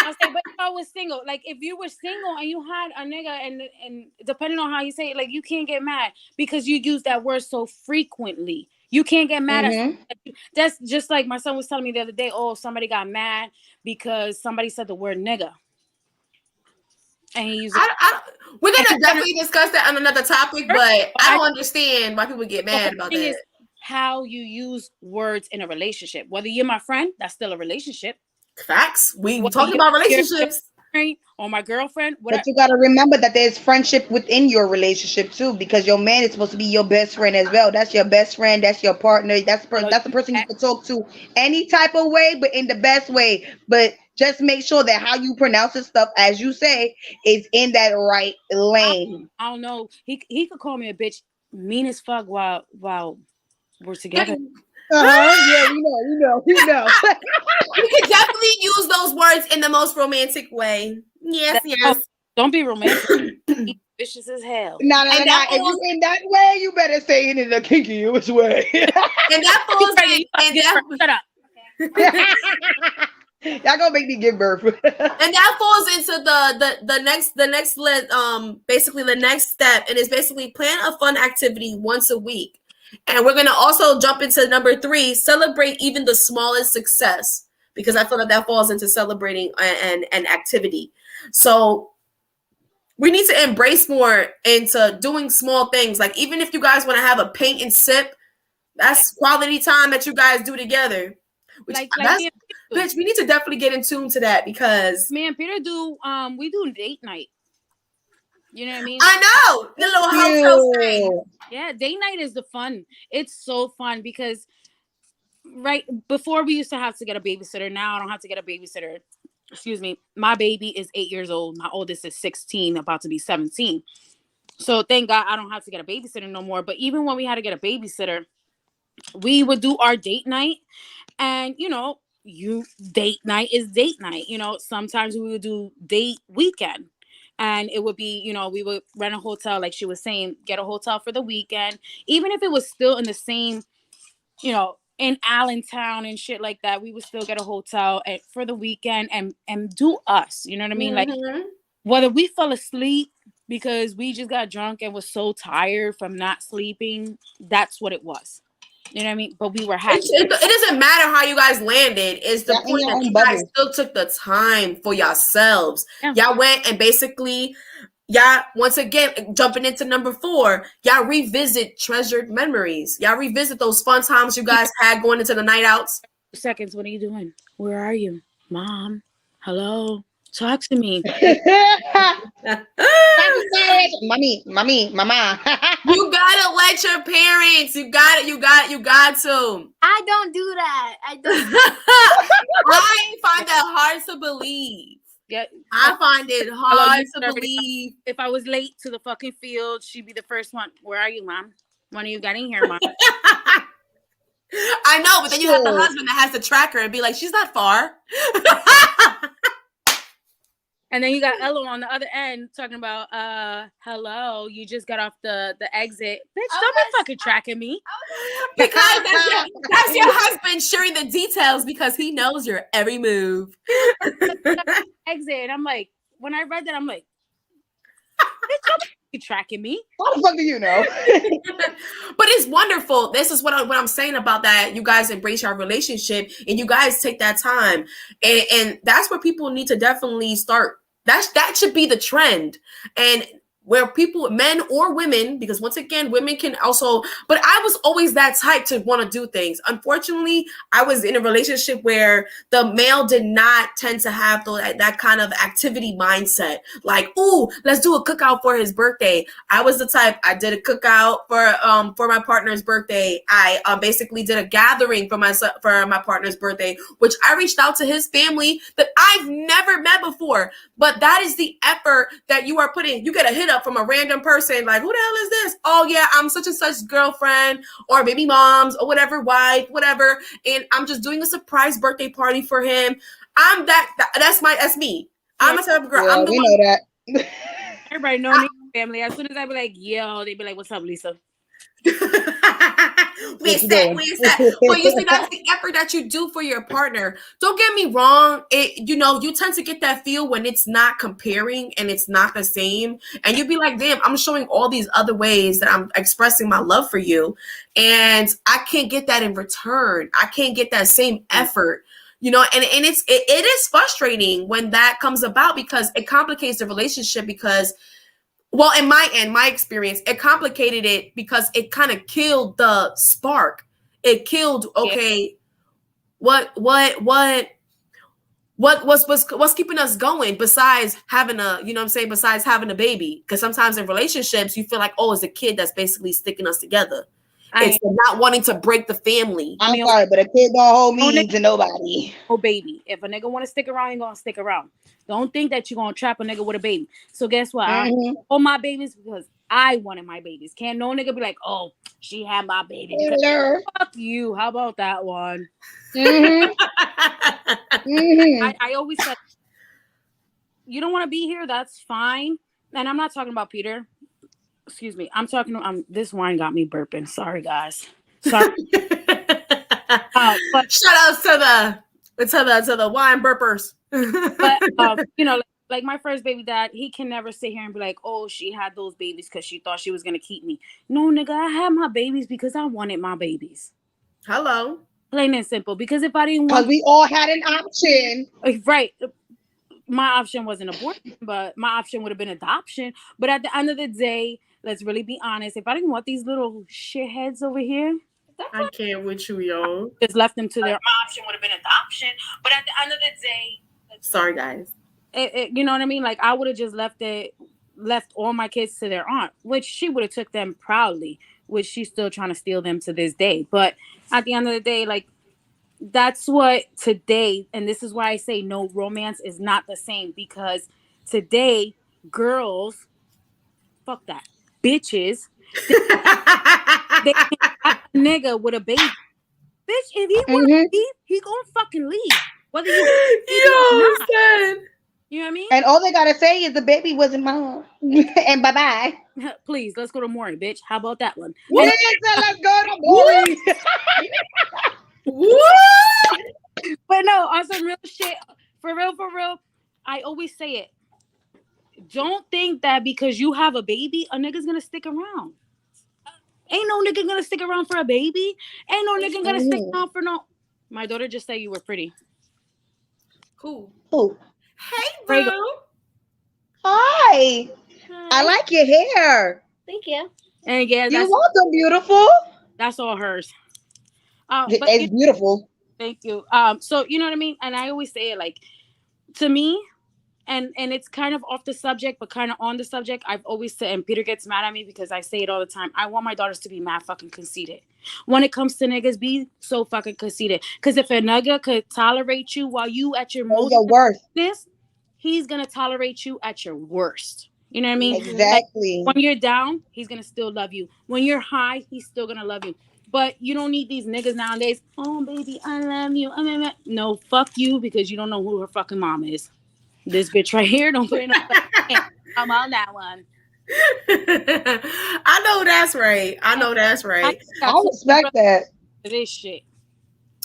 I say, but if I was single, like if you were single and you had a nigga, and depending on how you say it, like you can't get mad because you use that word so frequently. You can't get mad at that's just like my son was telling me the other day. Oh, somebody got mad because somebody said the word nigga. And he used we're gonna definitely discuss that on another topic, but I don't understand why people get mad about that. How you use words in a relationship. Whether you're my friend, that's still a relationship. Facts. We talking about relationships. Or my girlfriend. But you gotta remember that there's friendship within your relationship too, because your man is supposed to be your best friend as well. That's your best friend. That's your partner. That's the person you can talk to any type of way, but in the best way. But just make sure that how you pronounce this stuff, as you say, is in that right lane. I don't know. He could call me a bitch, mean as fuck while we're together. Yeah, we know. You can definitely use those words in the most romantic way. Yes, Oh, yes. don't be romantic. Be vicious as hell. No, no, no, And no. that If you falls in that way, you better say it in the kinkiest way. and that You falls pregnant, in you about to and give birth. Shut up. Y'all gonna make me give birth. and that falls into basically the next step, and it's basically plan a fun activity once a week. And we're gonna also jump into number 3, celebrate even the smallest success, because I feel like that falls into celebrating an activity. So we need to embrace more into doing small things. Like even if you guys want to have a paint and sip, that's quality time that you guys do together. Which Like that's me and Peter do. bitch, we need to definitely get in tune to that because Me and Peter do. We do date night. You know what I mean? I know the little hotel stay. Cute. Yeah, date night is the fun. It's so fun because right before we used to have to get a babysitter. Now I don't have to get a babysitter. Excuse me. My baby is 8 years old. My oldest is 16, about to be 17. So thank God I don't have to get a babysitter no more. But even when we had to get a babysitter, we would do our date night. And you date night is date night. Sometimes we would do date weekend. And it would be, we would rent a hotel, like she was saying, get a hotel for the weekend. Even if it was still in the same, in Allentown and shit like that, we would still get a hotel for the weekend and do us. You know what I mean? Like Mm-hmm. whether we fell asleep because we just got drunk and was so tired from not sleeping, that's what it was. You know what I mean? But we were happy. It doesn't matter how you guys landed. It's the Y'all in point your that own you guys bubble. still took the time for yourselves. Yeah. Y'all went and basically, y'all once again jumping into number 4. Y'all revisit treasured memories. Y'all revisit those fun times you guys had going into the night outs. Seconds, what are you doing? Where are you? Mom? Hello? Talk to me. Mommy, mama. You gotta let your parents. You got to. I don't do that. I don't. I find that hard to believe. Yeah. I find it Hello, hard you to already know. believe. If I was late to the fucking field, she'd be the first one. Where are you, Mom? When are you getting here, Mom? I know, but then you have the Shit. husband that has to track her and be like, she's not far. And then you got Ella on the other end talking about, hello, you just got off the exit. Bitch, don't be fucking tracking me. Because that's your husband sharing the details because he knows your every move. Exit. And I'm like, when I read that, I'm like, bitch, don't be tracking me. How the fuck do you know? But it's wonderful. This is what I'm saying about that. You guys embrace your relationship and you guys take that time. And that's where people need to definitely start. That should be the trend. And where people, men or women, because once again, women can also, but I was always that type to want to do things. Unfortunately, I was in a relationship where the male did not tend to have that kind of activity mindset. Like, ooh, let's do a cookout for his birthday. I was the type, I did a cookout for my partner's birthday. I basically did a gathering for my partner's birthday, which I reached out to his family that I've never met before. But that is the effort that you are putting. You get a hit up from a random person, like, who the hell is this? Oh yeah, I'm such and such girlfriend or baby moms or whatever, wife, whatever. And I'm just doing a surprise birthday party for him. That's me. I'm a type of girl. Yeah, I'm the we one. know that. Everybody know me, family. As soon as I be like, yo, they be like, what's up, Lisa? we set. But you see, that's the effort that you do for your partner. Don't get me wrong. You tend to get that feel when it's not comparing and it's not the same. And you'd be like, damn, I'm showing all these other ways that I'm expressing my love for you. And I can't get that in return. I can't get that same effort. And it is frustrating when that comes about because it complicates the relationship because, well, in my experience, it complicated it because it kind of killed the spark. It killed, okay, what's keeping us going besides having besides having a baby? Because sometimes in relationships, you feel like, oh, it's a kid that's basically sticking us together. It's not wanting to break the family. I'm sorry, but a kid don't hold Oh, me to nobody. Oh, baby. If a nigga want to stick around, he gonna stick around. Don't think that you're gonna trap a nigga with a baby. So guess what? I hold my babies because I wanted my babies. Can't no nigga be like, oh, she had my baby because fuck you. How about that one? Mm-hmm. Mm-hmm. I always said, you don't want to be here, that's fine. And I'm not talking about Peter. Excuse me. I'm talking. This wine got me burping. Sorry, guys. Sorry. But shout outs to the wine burpers. but like my first baby dad, he can never sit here and be like, oh, she had those babies because she thought she was gonna keep me. No, nigga, I had my babies because I wanted my babies. Hello. Plain and simple. Because if I didn't Because want, we all had an option. right, my option wasn't abortion, but my option would have been adoption. But at the end of the day, let's really be honest. If I didn't want these little shitheads over here, I can't with you, yo. just left them to their. My option would have been adoption. But at the end of the day, sorry, guys. You know what I mean? Like I would have just left all my kids to their aunt, which she would have took them proudly, which she's still trying to steal them to this day. But at the end of the day, like that's what today, and this is why I say no, romance is not the same, because today girls, fuck that, bitches, they can't have a nigga with a baby. Bitch, if he want to leave, he gonna fucking leave. Whether you or not. Son. You know what I mean? And all they gotta say is the baby wasn't mine. And bye-bye. Please, let's go to Maury, bitch. How about that one? Yes, let's go to Maury. What? But no, on some real shit, for real, I always say it. Don't think that because you have a baby, a nigga's gonna stick around. Ain't no nigga gonna stick around for a baby. Ain't no nigga gonna stick around for no. My daughter just said you were pretty. Who? Who? Hey, bro. Hi. I like your hair. Thank you. And yeah, You're welcome, beautiful. That's all hers. But it's beautiful. Thank you. So you know what I mean? And I always say it like, to me, and it's kind of off the subject, but kind of on the subject. I've always said, and Peter gets mad at me because I say it all the time, I want my daughters to be mad fucking conceited. When it comes to niggas, be so fucking conceited. Because if a nigga could tolerate you while you at your most worst, he's gonna tolerate you at your worst. You know what I mean? Exactly. Like, when you're down, he's gonna still love you. When you're high, he's still gonna love you. But you don't need these niggas nowadays. Oh, baby, I love you. No, fuck you, because you don't know who her fucking mom is. This bitch right here don't put in I'm on that one. I know that's right. I respect that. This shit.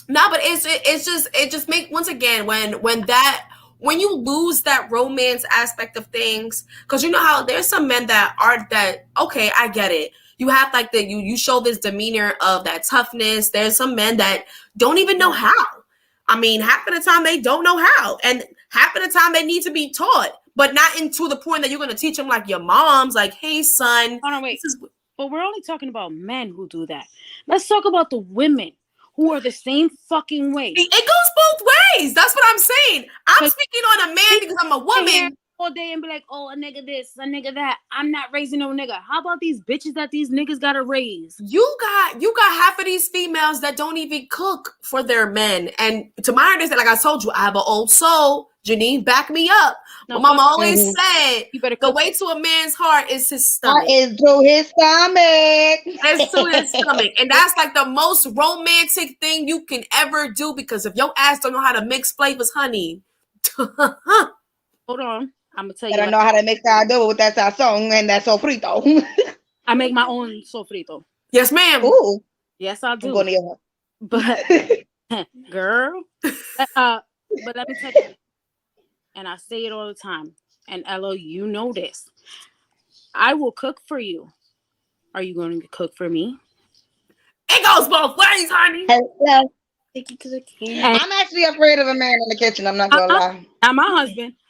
No, but it just make, once again, when you lose that romance aspect of things, because you know how there's some men that are that, okay, I get it. You have like you show this demeanor of that toughness. There's some men that don't even know how. I mean, half of the time they don't know how, and half of the time they need to be taught, but not into the point that you're going to teach them like your mom's like, hey, son. Hold on, wait. But we're only talking about men who do that. Let's talk about the women who are the same fucking way. It goes both ways. That's what I'm saying. I'm speaking on a man because I'm a woman. All day and be like, oh, a nigga this, a nigga that. I'm not raising no nigga. How about these bitches that these niggas gotta raise? You got half of these females that don't even cook for their men. And to my understanding, like I told you, I have an old soul. Janine, back me up. No, my mama always said, the way to a man's heart is his stomach. Is through his stomach. It's through his stomach. And that's like the most romantic thing you can ever do, because if your ass don't know how to mix flavors, honey. Hold on. I'm gonna tell you. I don't know how to make that adobo with that sazon and that sofrito. I make my own sofrito. Yes, ma'am. Ooh. Yes, I do. But girl, but let me tell you, and I say it all the time, and Ello, you know this. I will cook for you. Are you going to cook for me? It goes both ways, honey. Hello. Because I can't. I'm actually afraid of a man in the kitchen. I'm not gonna lie. Now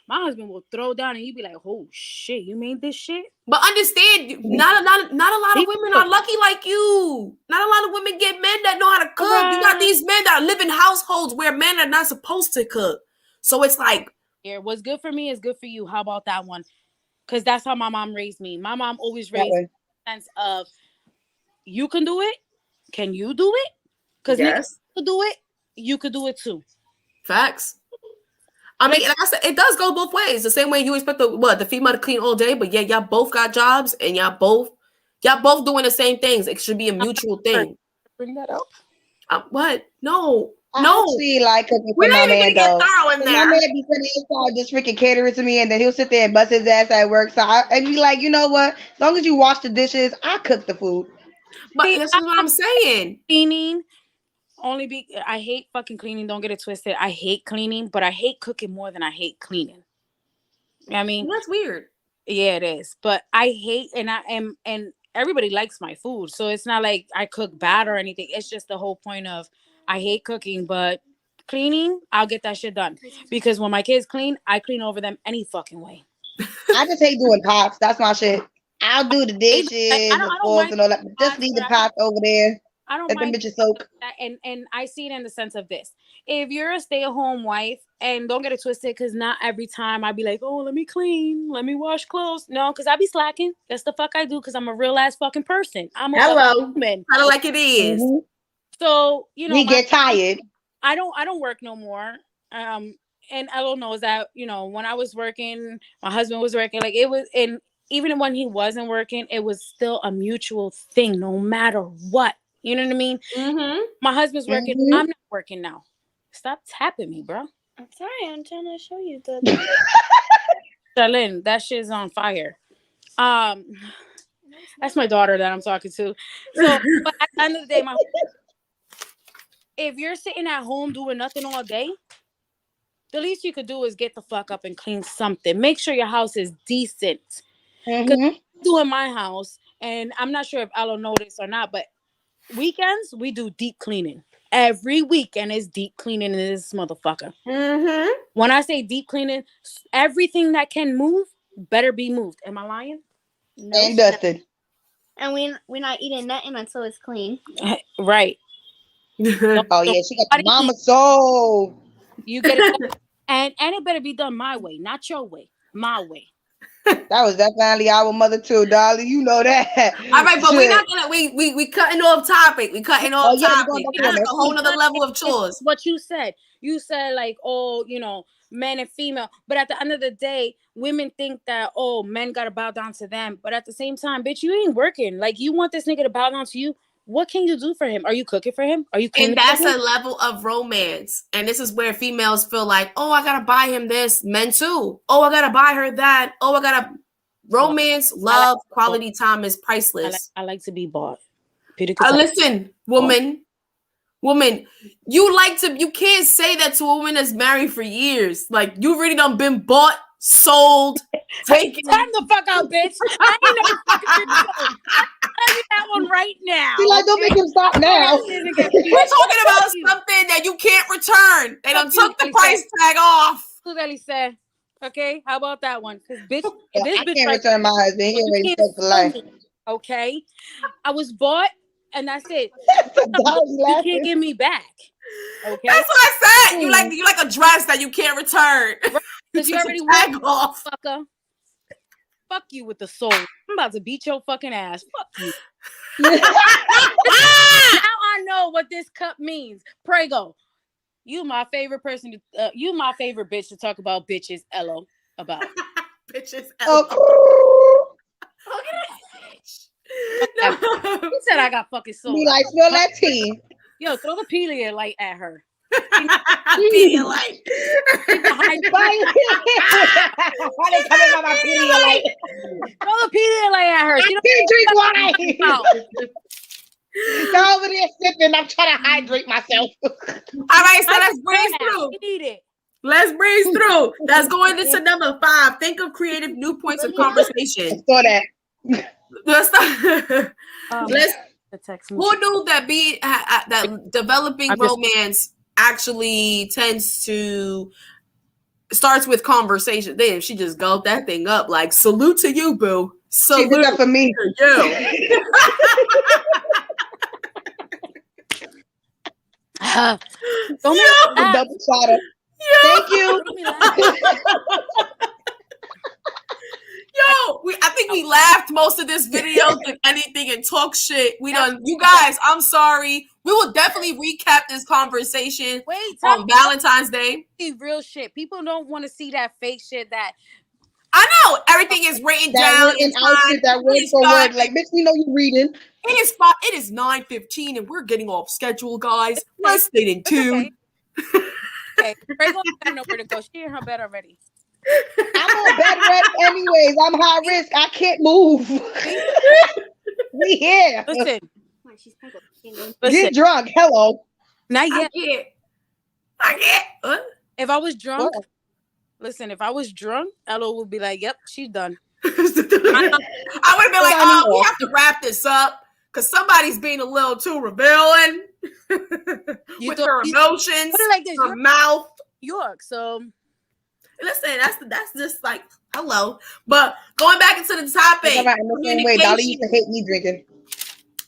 my husband will throw down and you be like, oh shit, you made this shit? But understand, not a lot of women are lucky like you. Not a lot of women get men that know how to cook. You got these men that live in households where men are not supposed to cook. So it's like, yeah, what's good for me is good for you. How about that one? Because that's how my mom raised me. My mom always raised me in the sense of, you can do it. Can you do it? Because niggas could do it. You could do it too. Facts. I mean, like I said, it does go both ways. The same way you expect the female to clean all day, but yeah, y'all both got jobs and y'all both doing the same things. It should be a mutual thing. Bring that up. What? No. I actually like cooking We're for not my even man, gonna though. get thorough in My there. man be sitting inside just freaking catering to me, and then he'll sit there and bust his ass at work. So I'd be like, you know what? As long as you wash the dishes, I cook the food. But See, this is what I'm saying. Cleaning. I hate fucking cleaning. Don't get it twisted. I hate cleaning, but I hate cooking more than I hate cleaning. I mean, That's weird. Yeah, it is. But I hate, and everybody likes my food, so it's not like I cook bad or anything. It's just the whole point of I hate cooking, but cleaning, I'll get that shit done because when my kids clean, I clean over them any fucking way. I just hate doing pots. That's my shit. I'll do the dishes, the forks, and all that. But just leave the pots over there. I don't Let them mind bitches soak. that, and I see it in the sense of this. If you're a stay-at-home wife, and don't get it twisted, because not every time I'd be like, oh, let me clean, let me wash clothes. No, because I be slacking. That's the fuck I do, because I'm a real ass fucking person. I'm a Hello. woman. Kind of like it is. Mm-hmm. So, we get tired. I don't work no more. And Elo knows that, when I was working, my husband was working, like it was, and even when he wasn't working, it was still a mutual thing, no matter what. You know what I mean? Mm-hmm. My husband's working. Mm-hmm. I'm not working now. Stop tapping me, bro. I'm sorry. I'm trying to show you the. Charlene, that shit's on fire. That's my daughter that I'm talking to. So, but at the end of the day, if you're sitting at home doing nothing all day, the least you could do is get the fuck up and clean something. Make sure your house is decent. Because I do in my house, and I'm not sure if Elo know this or not, but weekends we do deep cleaning. Every weekend is deep cleaning in this motherfucker. Mm-hmm. When I say deep cleaning, everything that can move better be moved. Am I lying? No. And dusted. And we're not eating nothing until it's clean. Right. Oh yeah, she got the mama soul. You get it, and it better be done my way, not your way. My way. That was definitely our mother too, darling. You know that. All right, but we're not gonna we cutting off topic. We cutting off topic. That's a whole nother level of chores. What you said like, oh, men and female. But at the end of the day, women think that, oh, men gotta bow down to them. But at the same time, bitch, you ain't working. Like, you want this nigga to bow down to you. What can you do for him? Are you cooking for him? Are you cleaning? And that's a level of romance. And this is where females feel like, oh, I gotta buy him this. Men too. Oh, I gotta buy her that. Oh, I gotta romance, love, quality time is priceless. I like to be bought. Listen, woman, you can't say that to a woman that's married for years. Like, you really done been bought, sold, taken. Time the fuck out, bitch. I ain't never fucking been I'll tell you that one right now. See, like, don't make him stop now. We're talking about something that you can't return. They done took the price tag off. Who said? Okay, how about that one? Because bitch, I can't return my husband. He already stuck for life. Okay, I was bought, and that's it. You can't give me back. Okay, that's what I said. You like a dress that you can't return. Because you already tag off. Fucker. Fuck you with the soul. I'm about to beat your fucking ass. Fuck you. Now I know what this cup means. Prego. You my favorite person. You my favorite bitch to talk about bitches. Elo about bitches. Oh. No. He said I got fucking soul. Be like, smell that tea. Yo, throw the Pedialyte at her. Pedialyte. Why they coming by my Pedialyte? Throw the Pedialyte at her. She can't drink wine. Go over there sipping. I'm trying to hydrate myself. All right, so let's breeze through. Let's breeze through. That's going into number 5. Think of creative new points of conversation. I saw that. Who knew that that developing romance actually starts with conversation? Damn, she just gulped that thing up. Like, salute to you, boo. Salute she did that for me. To you. Double shot. Thank you. Yo, I think we laughed most of this video than anything and talk shit. We done. You guys, I'm sorry. We will definitely recap this conversation Wait, on Valentine's Day. real shit. People don't want to see that fake shit that I know everything is written That down in written outfit, time. that word Please, for God, word. Like, bitch, we know you reading. it is 9:15 and we're getting off schedule, guys. Let's stay in tune. Okay. Ray gonna got nowhere to go. She in her bed already. I'm on bed rest anyways. I'm high risk. I can't move. We here. Listen. Get drunk. Hello. Not yet. I can't. What? If I was drunk, What? listen, if I was drunk, Ella would be like, yep, she's done. I would have been like, oh, we have to wrap this up because somebody's being a little too revealing with her emotions, like this, her mouth. York, so listen, that's just like hello. But going back into the topic, right, in the same way, Dolly used to hate me drinking.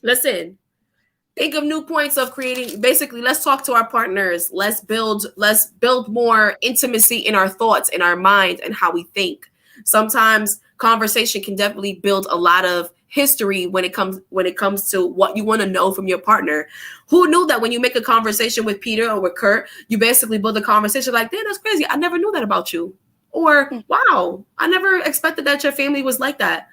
Listen, think of new points of creating. Basically, let's talk to our partners. Let's build more intimacy in our thoughts, in our mind, and how we think. Sometimes conversation can definitely build a lot of history when it comes to what you want to know from your partner. Who knew that when you make a conversation with Peter or with Kurt, you basically build a conversation like, damn, that's crazy. I never knew that about you. Or, wow, I never expected that your family was like that.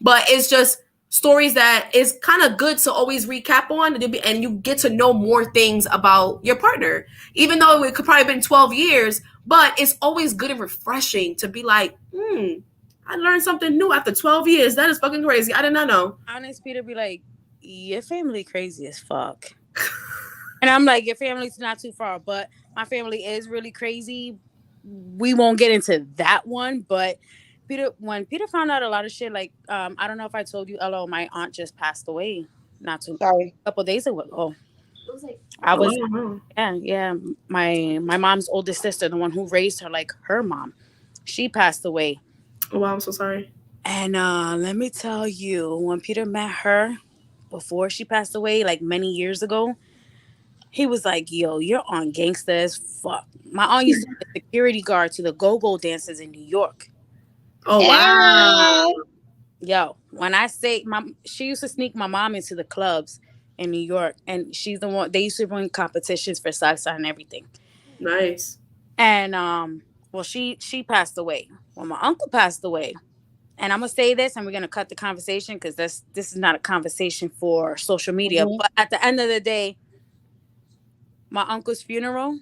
But it's just stories that is kind of good to always recap on, and you get to know more things about your partner, even though it could probably have been 12 years, but it's always good and refreshing to be like, I learned something new after 12 years. That is fucking crazy. I did not know. Honest Peter be like, your family crazy as fuck. And I'm like, your family's not too far, but my family is really crazy. We won't get into that one, but when Peter found out a lot of shit, like, I don't know if I told you, Ella, my aunt just passed away a couple days ago. Oh, my mom's oldest sister, the one who raised her, like her mom, she passed away. Oh, wow, I'm so sorry. And let me tell you, when Peter met her before she passed away, like many years ago, he was like, yo, you're on gangsta as fuck. My aunt used to be a security guard to the go-go dancers in New York. Oh, wow. Yo, when I say she used to sneak my mom into the clubs in New York, and she's the one, they used to run competitions for salsa and everything. Nice. And well, she passed away. Well, my uncle passed away. And I'm gonna say this, and we're gonna cut the conversation because this is not a conversation for social media. Mm-hmm. But at the end of the day, my uncle's funeral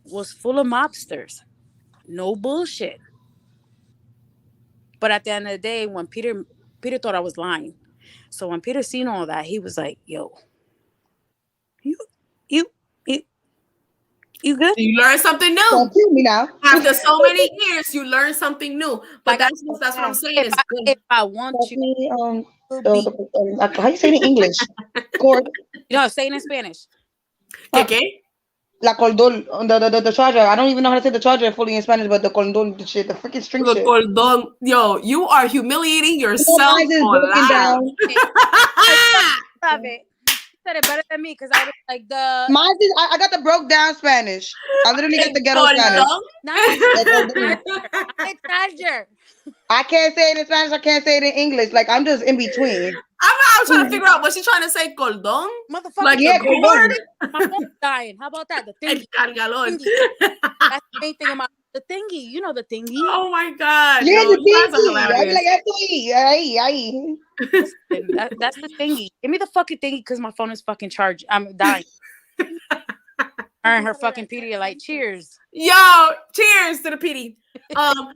was full of mobsters. No bullshit. But at the end of the day, when Peter thought I was lying. So when Peter seen all that, he was like, yo, you good? You learn something new. Don't kill me now. After so many years, you learn something new. But that's what I'm saying. If I want you, how you say it in English? No, say it in Spanish. ¿Qué? La cordón, the charger. I don't even know how to say the charger fully in Spanish, but the cordón, the shit, the freaking string shit. Cordón. Yo, you are humiliating yourself online. Love it. You said it better than me because I was like the. Mine is, I got the broke down Spanish. I literally got the ghetto Spanish. Not charger. I can't say it in Spanish. I can't say it in English. Like, I'm just in between. I'm trying to figure out, was she trying to say cordón? Motherfucker. Like, yeah, cordón. My phone's dying. How about that? The thingy. That's the main thing about the thingy. You know the thingy. Oh my God. Yeah, the thingy. I'm like, that's the thingy. Give me the fucking thingy because my phone is fucking charged. I'm dying. Her and her fucking Pedialyte. Cheers. Yo, cheers to the PD.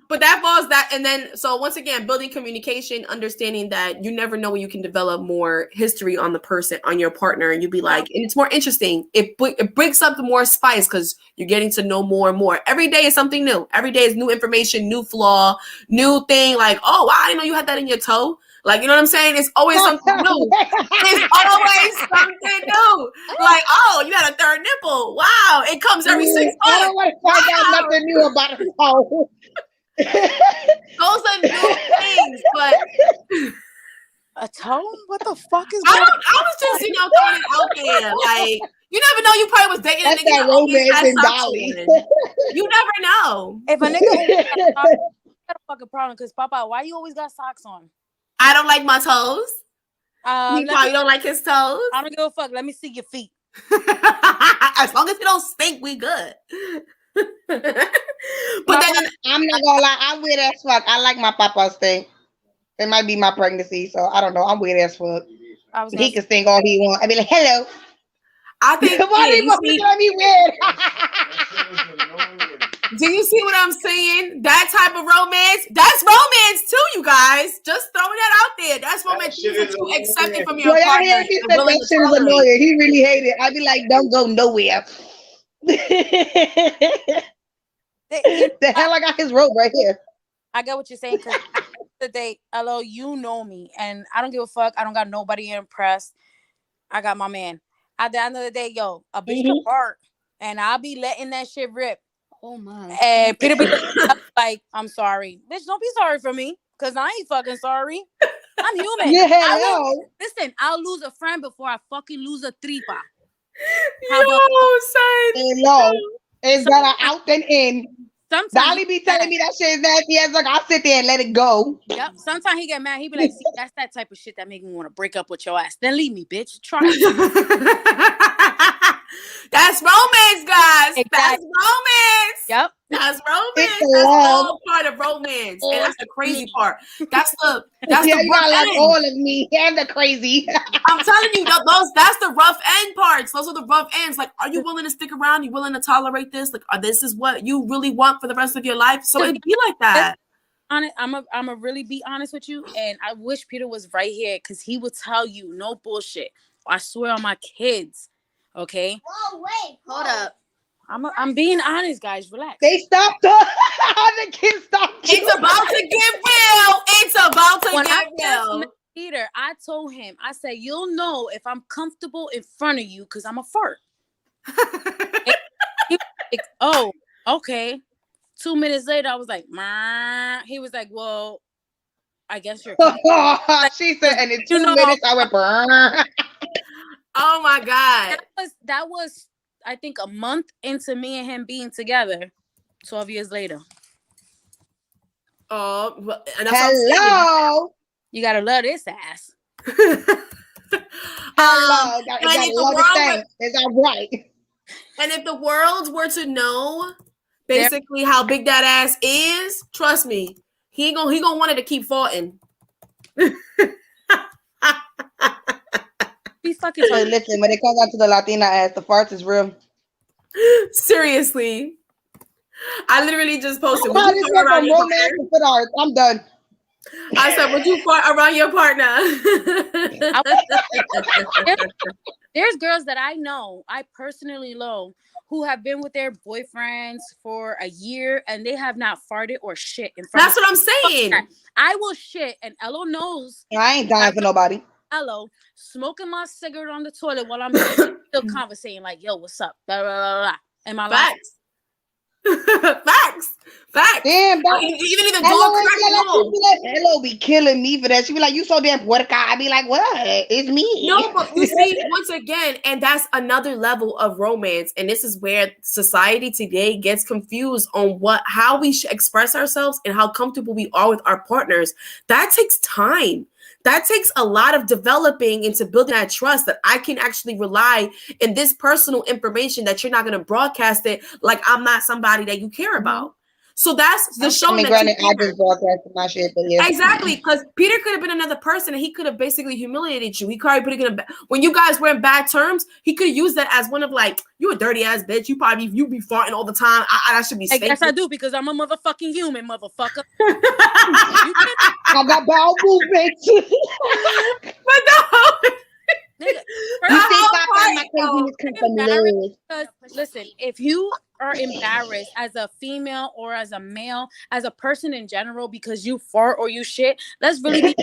But that falls that, and then so once again, building communication, understanding that you never know when you can develop more history on the person, on your partner, and you'd be like, and it's more interesting. It brings up more spice because you're getting to know more and more. Every day is something new. Every day is new information, new flaw, new thing. Like, oh wow, I didn't know you had that in your toe. Like, you know what I'm saying? It's always something new. It's always something new. Like, oh, you got a third nipple. Wow. It comes every 6 months. I don't want to find out nothing new about a toe. Those are new things, but a toe? What the fuck is I was just, throwing it out there. Like, you never know, you probably was dating a nigga that romance and Dolly. You never know. If a nigga got a fucking problem, because Papa, why you always got socks on? I don't like my toes. He probably don't like his toes. I don't give a fuck. Let me see your feet. As long as it don't stink, we good. But No, then I'm not gonna lie. I'm weird as fuck. I like my papa stink. It might be my pregnancy, so I don't know. I'm weird as fuck. I was gonna He say, can stink all he want. I'd be like, hello. I think, Why yeah, are you you looking see, at me weird? do you see what I'm saying? That type of romance, that's romance too, you guys. Just throwing that out there. That's romance shit that is you accepting annoying. from Yo, your y'all partner hear he and said willing that to shit is tolerate. annoying. He really hate it. I'd be like, don't go nowhere. you The hell I got his rope right here. I get what you're saying because the day, hello, you know me, and I don't give a fuck. I don't got nobody impressed. I got my man. At the end of the day, yo, a bitch could fart, and I'll be letting that shit rip. Oh my. And Peter be like, I'm sorry, bitch. Don't be sorry for me, cause I ain't fucking sorry. I'm human. Yeah, I will hello. listen. I'll lose a friend before I fucking lose a tripa. How Yo, about son. Hello. It's better out than in. sometimes he Dolly be get telling mad. me that shit is nasty as like I'll sit there and let it go. Yep. Sometimes he get mad. He be like, see, that's that type of shit that make me want to break up with your ass. Then leave me, bitch. Try it. That's romance, guys. That's Exactly. romance. Yep. That's It's romance. That's love. all part of romance. And that's the crazy Me. part. That's the Yeah, you rough gotta love end. all of me and the crazy. I'm telling you, that's the rough end parts. Those are the rough ends. Like, are you willing to stick around? You willing to tolerate this? Like, this is what you really want for the rest of your life? So To it'd be be like that. honest, I'm a really be honest with you, and I wish Peter was right here because he would tell you no bullshit. I swear on my kids. Okay. Whoa, wait. Hold up. I'm being honest, guys. Relax. They stopped the the kids stopped. It's about to get real. It's about to When I get just real. met Peter, I told him, I said, you'll know if I'm comfortable in front of you because I'm a fart. And he was like, oh, okay. 2 minutes later, I was like, "Ma." He was like, well, I guess you're comfortable. Like, She said, and in you 2 know, minutes I went burn. Oh my God. that was I think a month into me and him being together. 12 years later. Oh, and that's what I'm saying. Hello. You gotta love this ass. Hello. Got and if the love the world thing. Is that right? and if the world were to know There- basically how big that ass is, trust me, he gonna want it to keep farting. Be fucking Hey, listen, when it comes down to the Latina ass, the farts is real. Seriously. I literally just posted, would Wow, you this fart went around from your romance partner? to foot art. I'm done. I said, would you fart around your partner? There's girls that I know, I personally know, who have been with their boyfriends for a year and they have not farted or shit in front That's what I'm saying. of I will shit, and Ello knows. I ain't dying for nobody. Ello smoking my cigarette on the toilet while I'm still conversating, like, yo, what's up? Blah, blah, blah, blah. Am I lying? Facts. Facts. Damn, that Even if the door Hello, cracked and all. Hello be killing me for that. She be like, you so damn puerca. I be like, what? It's me. No, but you see, once again, and that's another level of romance. And this is where society today gets confused on how we should express ourselves and how comfortable we are with our partners. That takes time. That takes a lot of developing into building that trust that I can actually rely in this personal information that you're not going to broadcast it like I'm not somebody that you care about. So that's the showing that granted, you I care. just broadcasted my shit, but yeah. Exactly, because Peter could have been another person and he could have basically humiliated you. He probably put it when you guys were in bad terms, he could use that as one of like, you a dirty ass bitch. You be farting all the time. I should be safe. Yes, I do, because I'm a motherfucking human, motherfucker. I got bowel movements. But no. Nigga, You think my craziness come from love? because listen, if you are embarrassed as a female or as a male, as a person in general, because you fart or you shit, let's really be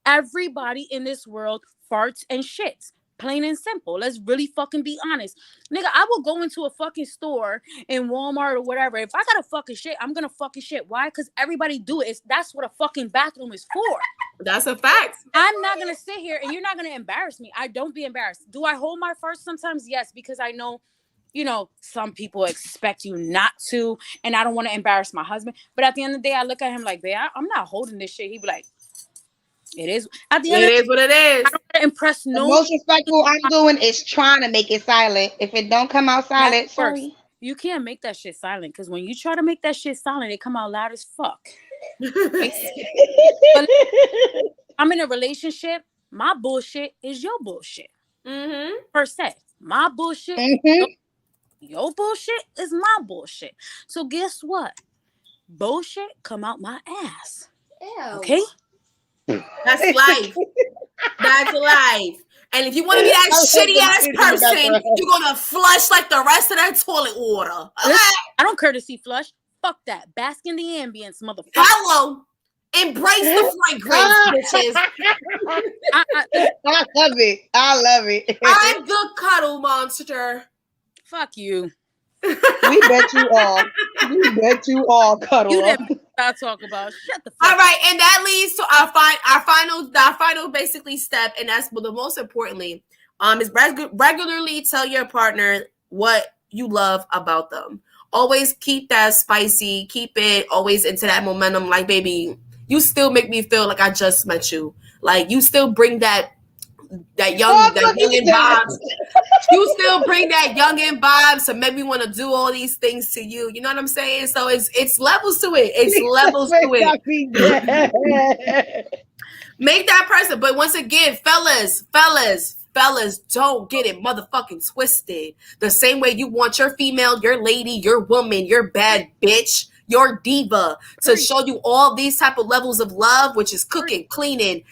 everybody in this world farts and shits. Plain and simple. Let's really fucking be honest. Nigga, I will go into a fucking store in Walmart or whatever. If I got a fucking shit, I'm gonna fucking shit. Why? Because everybody do it. That's what a fucking bathroom is for. That's a fact. I'm not gonna sit here and you're not gonna embarrass me. I don't be embarrassed. Do I hold my farts sometimes? Yes, because I know, some people expect you not to, and I don't want to embarrass my husband. But at the end of the day, I look at him like, babe, I'm not holding this shit. He be like, it is. At the end It of the is what it is. I don't want impress The no. most respectful I'm doing is trying to make it silent. If it don't come out That's silent, worse. sorry. You can't make that shit silent because when you try to make that shit silent, it come out loud as fuck. Right? But I'm in a relationship. My bullshit is your bullshit. Per se, my bullshit is your bullshit is my bullshit. So guess what? Bullshit come out my ass. Ew. Okay? That's life. That's life. And if you want to be that I love shitty them ass shit in the person, background. you're gonna flush like the rest of that toilet water. Okay? Listen, I don't courtesy flush. Fuck that. Bask in the ambience, motherfucker. Hello. Embrace the fragrance, bitches. I love it. I love it. I'm the cuddle monster. Fuck you. We bet you all. We bet you all cuddle You up. didn't talk about. Shut the fuck All right, and that leads to our final basically step, and that's the most importantly, is regularly tell your partner what you love about them. Always keep that spicy, keep it always into that momentum. Like, baby, you still make me feel like I just met you. Like, you still bring that youngin' vibes. You still bring that youngin' vibes to make me want to do all these things to you. You know what I'm saying? So it's levels to it. It's levels to it. Make that person. But once again, fellas, don't get it motherfucking twisted. The same way you want your female, your lady, your woman, your bad bitch, your diva to show you all these type of levels of love, which is cooking, cleaning,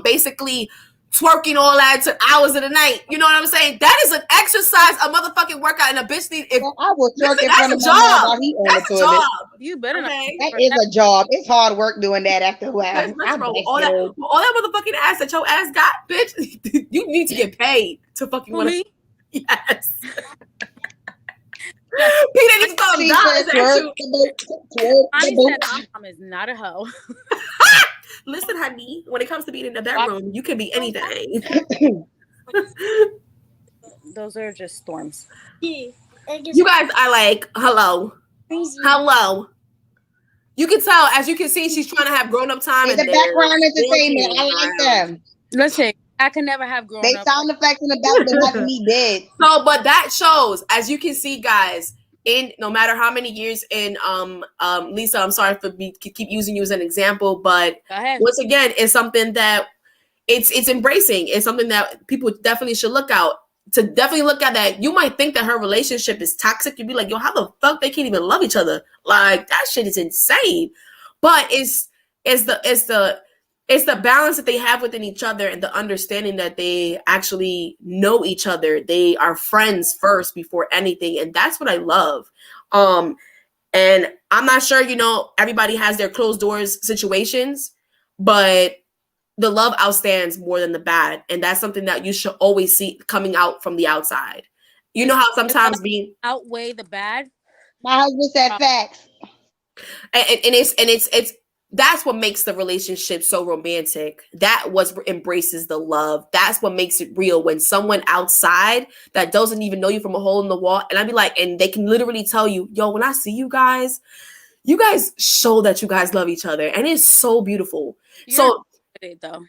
basically twerking all that to hours of the night. You know what I'm saying? That is an exercise, a motherfucking workout, and a bitch need. If I will twerk in front of that's a my man job. while he on That's the a toilet. job. You better Okay. That is a job. It's hard work doing that after a while. Listen, bro, all that motherfucking ass that your ass got, bitch, you need to get paid to fucking want to. me. Yes. Peter needs to throw She dollars said at twerk, you. I said my mom is not a hoe. Listen, honey, when it comes to being in the bedroom, you can be anything. Those are just storms. You guys are like, hello. You can tell, as you can see, she's trying to have grown-up time. It's and the background entertainment. I like them. Listen, I can never have grown They up. sound effects in the back that having me dead. So, but that shows, as you can see, guys, in no matter how many years in Lisa, I'm sorry for keep using you as an example, but once again, it's something that it's embracing. It's something that people definitely should look at. That you might think that her relationship is toxic. You'd be like, yo, how the fuck they can't even love each other? Like, that shit is insane. But it's the balance that they have within each other and the understanding that they actually know each other. They are friends first before anything. And that's what I love. And I'm not sure, everybody has their closed doors situations, but the love outstands more than the bad. And that's something that you should always see coming out from the outside. You know how sometimes being outweigh the bad. My husband said facts. And it's that's what makes the relationship so romantic. That what embraces the love. That's what makes it real. When someone outside that doesn't even know you from a hole in the wall, and I'd be like, and they can literally tell you, yo, when I see you guys show that you guys love each other. And it's so beautiful. So with it though.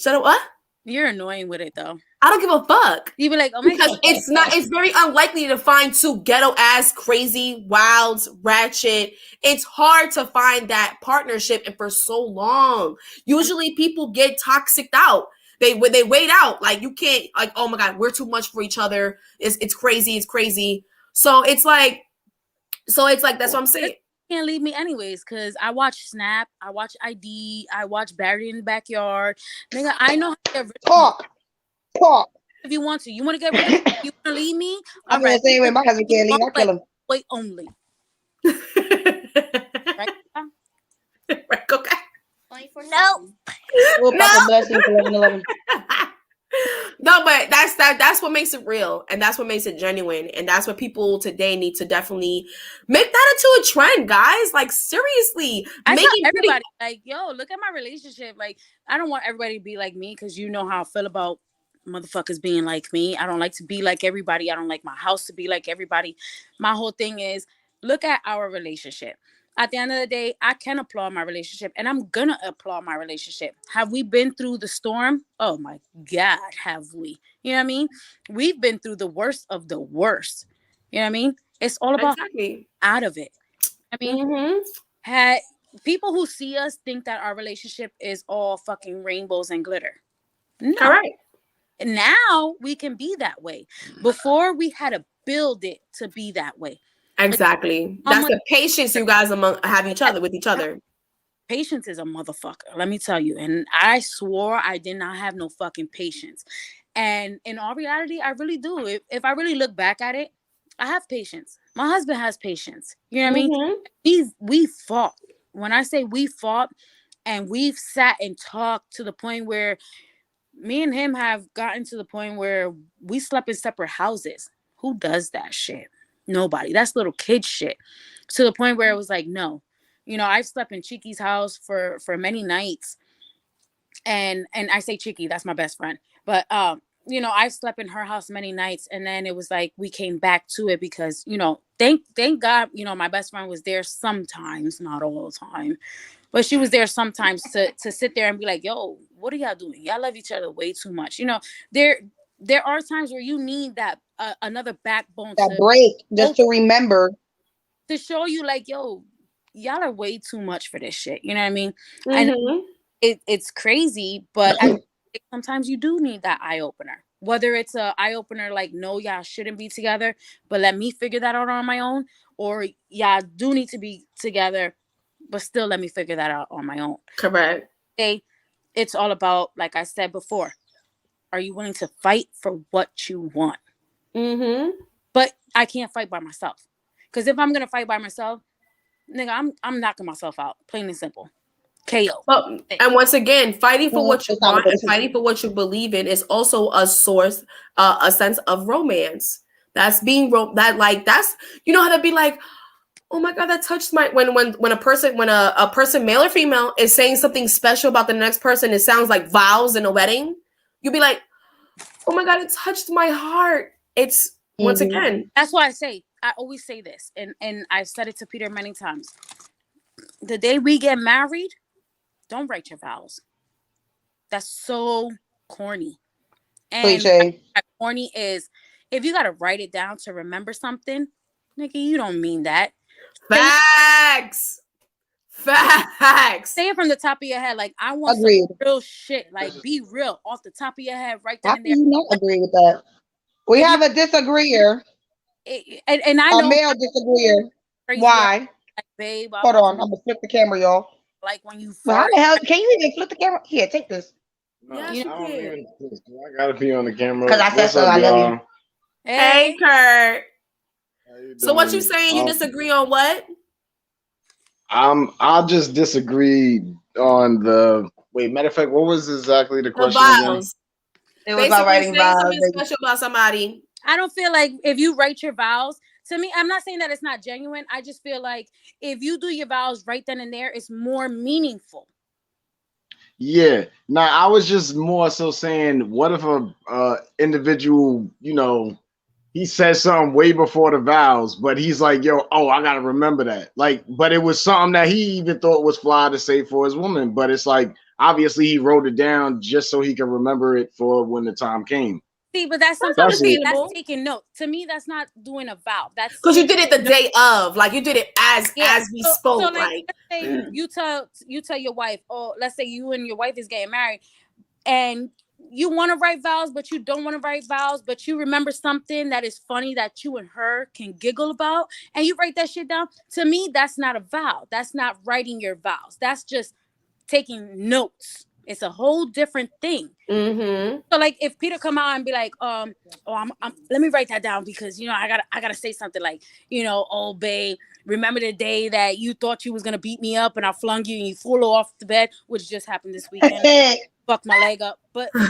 Shut up, what? You're annoying with it though. I don't give a fuck. You be like, oh my because God. it's very unlikely to find two ghetto ass, crazy, wild, ratchet. It's hard to find that partnership, and for so long. Usually people get toxicked out. They wait out. Like, you can't, like, oh my God, we're too much for each other. It's crazy. So it's like that's what I'm saying. Can't leave me anyways, because I watch Snap, I watch ID, I watch Barry in the Backyard. Nigga, I know how to get rid of Talk. If you want to get rid of me, you want to leave me? I'm the same way my husband can't leave. I kill him. Wait only. Right? Right, okay. No. We'll Papa bless you for 11. No, but that's what makes it real, and that's what makes it genuine, and that's what people today need to definitely make that into a trend, guys. Like, seriously, I tell everybody, like, yo, look at my relationship. Like, I don't want everybody to be like me, because you know how I feel about motherfuckers being like me. I don't like to be like everybody. I don't like my house to be like everybody. My whole thing is, look at our relationship. At the end of the day, I can applaud my relationship and I'm gonna applaud my relationship. Have we been through the storm? Oh my God, have we? You know what I mean? We've been through the worst of the worst. You know what I mean? It's all about Exactly. out of it. I mean, Mm-hmm. had people who see us think that our relationship is all fucking rainbows and glitter. No. Correct. Now we can be that way. Before we had to build it to be that way. Like Exactly. how That's much the patience you guys among have each other with each other. patience is a motherfucker. Let me tell you. And I swore I did not have no fucking patience. And in all reality, I really do. If I really look back at it, I have patience. My husband has patience. You know what I mean? Mm-hmm. We fought. When I say we fought and we've sat and talked to the point where me and him have gotten to the point where we slept in separate houses. Who does that shit? Nobody. That's little kid shit. To the point where it was like, no. I've slept in Chiki's house for many nights. And I say Chiki, that's my best friend. But I've slept in her house many nights, and then it was like we came back to it because, thank God, my best friend was there sometimes, not all the time. But she was there sometimes to sit there and be like, yo, what are y'all doing? Y'all love each other way too much. There there are times where you need that another backbone That break just to remember. to show you like, yo, y'all are way too much for this shit. You know what I mean? And Mm-hmm. it's crazy, but sometimes you do need that eye opener. Whether it's a eye opener like, no, y'all shouldn't be together, but let me figure that out on my own, or y'all do need to be together, but still let me figure that out on my own. Correct. Okay, it's all about, like I said before, are you willing to fight for what you want? Mm-hmm. But I can't fight by myself, because if I'm gonna fight by myself, nigga, I'm knocking myself out, plain and simple. KO. But and once again, fighting for what you It's not want what and this is. fighting for what you believe in is also a source, a sense of romance. That's being that's how to be like, oh my god, that touched my when a person, male or female, is saying something special about the next person. It sounds like vows in a wedding. You'd be like, oh my god, it touched my heart. It's once Mhm. again. That's why I always say this, and I've said it to Peter many times. The day we get married, don't write your vows. That's so corny. And Cliche. corny is, if you gotta write it down to remember something, nigga, you don't mean that. Say Facts. Facts. say it from the top of your head. Like, I want some Agreed. real shit. Like, be real off the top of your head, right then How and can there. you not agree with that? We If you have a disagreeer, and I a know male disagreeer. crazy ass, Why? like, babe, I Hold love on, I'm gonna flip the camera, y'all. like when you Well, how fart. the hell can you even flip the camera? Here, take this. No, You Yes, know, you I don't can. even. I gotta be on the camera. Because I said What's so. up, I love you. y'all? Hey, hey, Kurt. How you So what you doing? saying? You disagree on what? I'll just disagree on the. Wait, matter of fact, what was exactly the The question again? vows. It was about Basically, writing saying vows. something special about somebody. I don't feel like if you write your vows, to me, I'm not saying that it's not genuine. I just feel like if you do your vows right then and there, it's more meaningful. Yeah. Now, I was just more so saying, what if a individual, he says something way before the vows, but he's like, yo, oh, I gotta remember that. Like, but it was something that he even thought was fly to say for his woman. But it's like, obviously, he wrote it down just so he could remember it for when the time came. See, but that's That's something That's it. that's understandable. taking note. To me, that's not doing a vow. That's Because you taking did it the note. day of. Like you did it Yeah. as we So spoke. like, Like let's say you tell your wife, or let's say you and your wife is getting married, and you want to write vows, but you don't want to write vows, but you remember something that is funny that you and her can giggle about, and you write that shit down. To me, that's not a vow. That's not writing your vows. That's just taking notes. It's a whole different thing. mm-hmm. So like if Peter come out and be like, oh, let me write that down because I gotta say something like, oh babe, remember the day that you thought you was gonna beat me up and I flung you and you flew off the bed, which just happened this weekend. Fucked my leg up. But you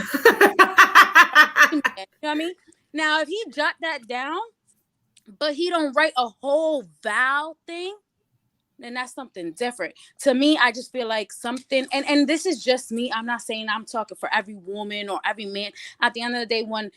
know what I mean? Now if he jot that down, but he don't write a whole vow thing, then that's something different. To me, I just feel like something, and this is just me. I'm not saying I'm talking for every woman or every man. At the end of the day, when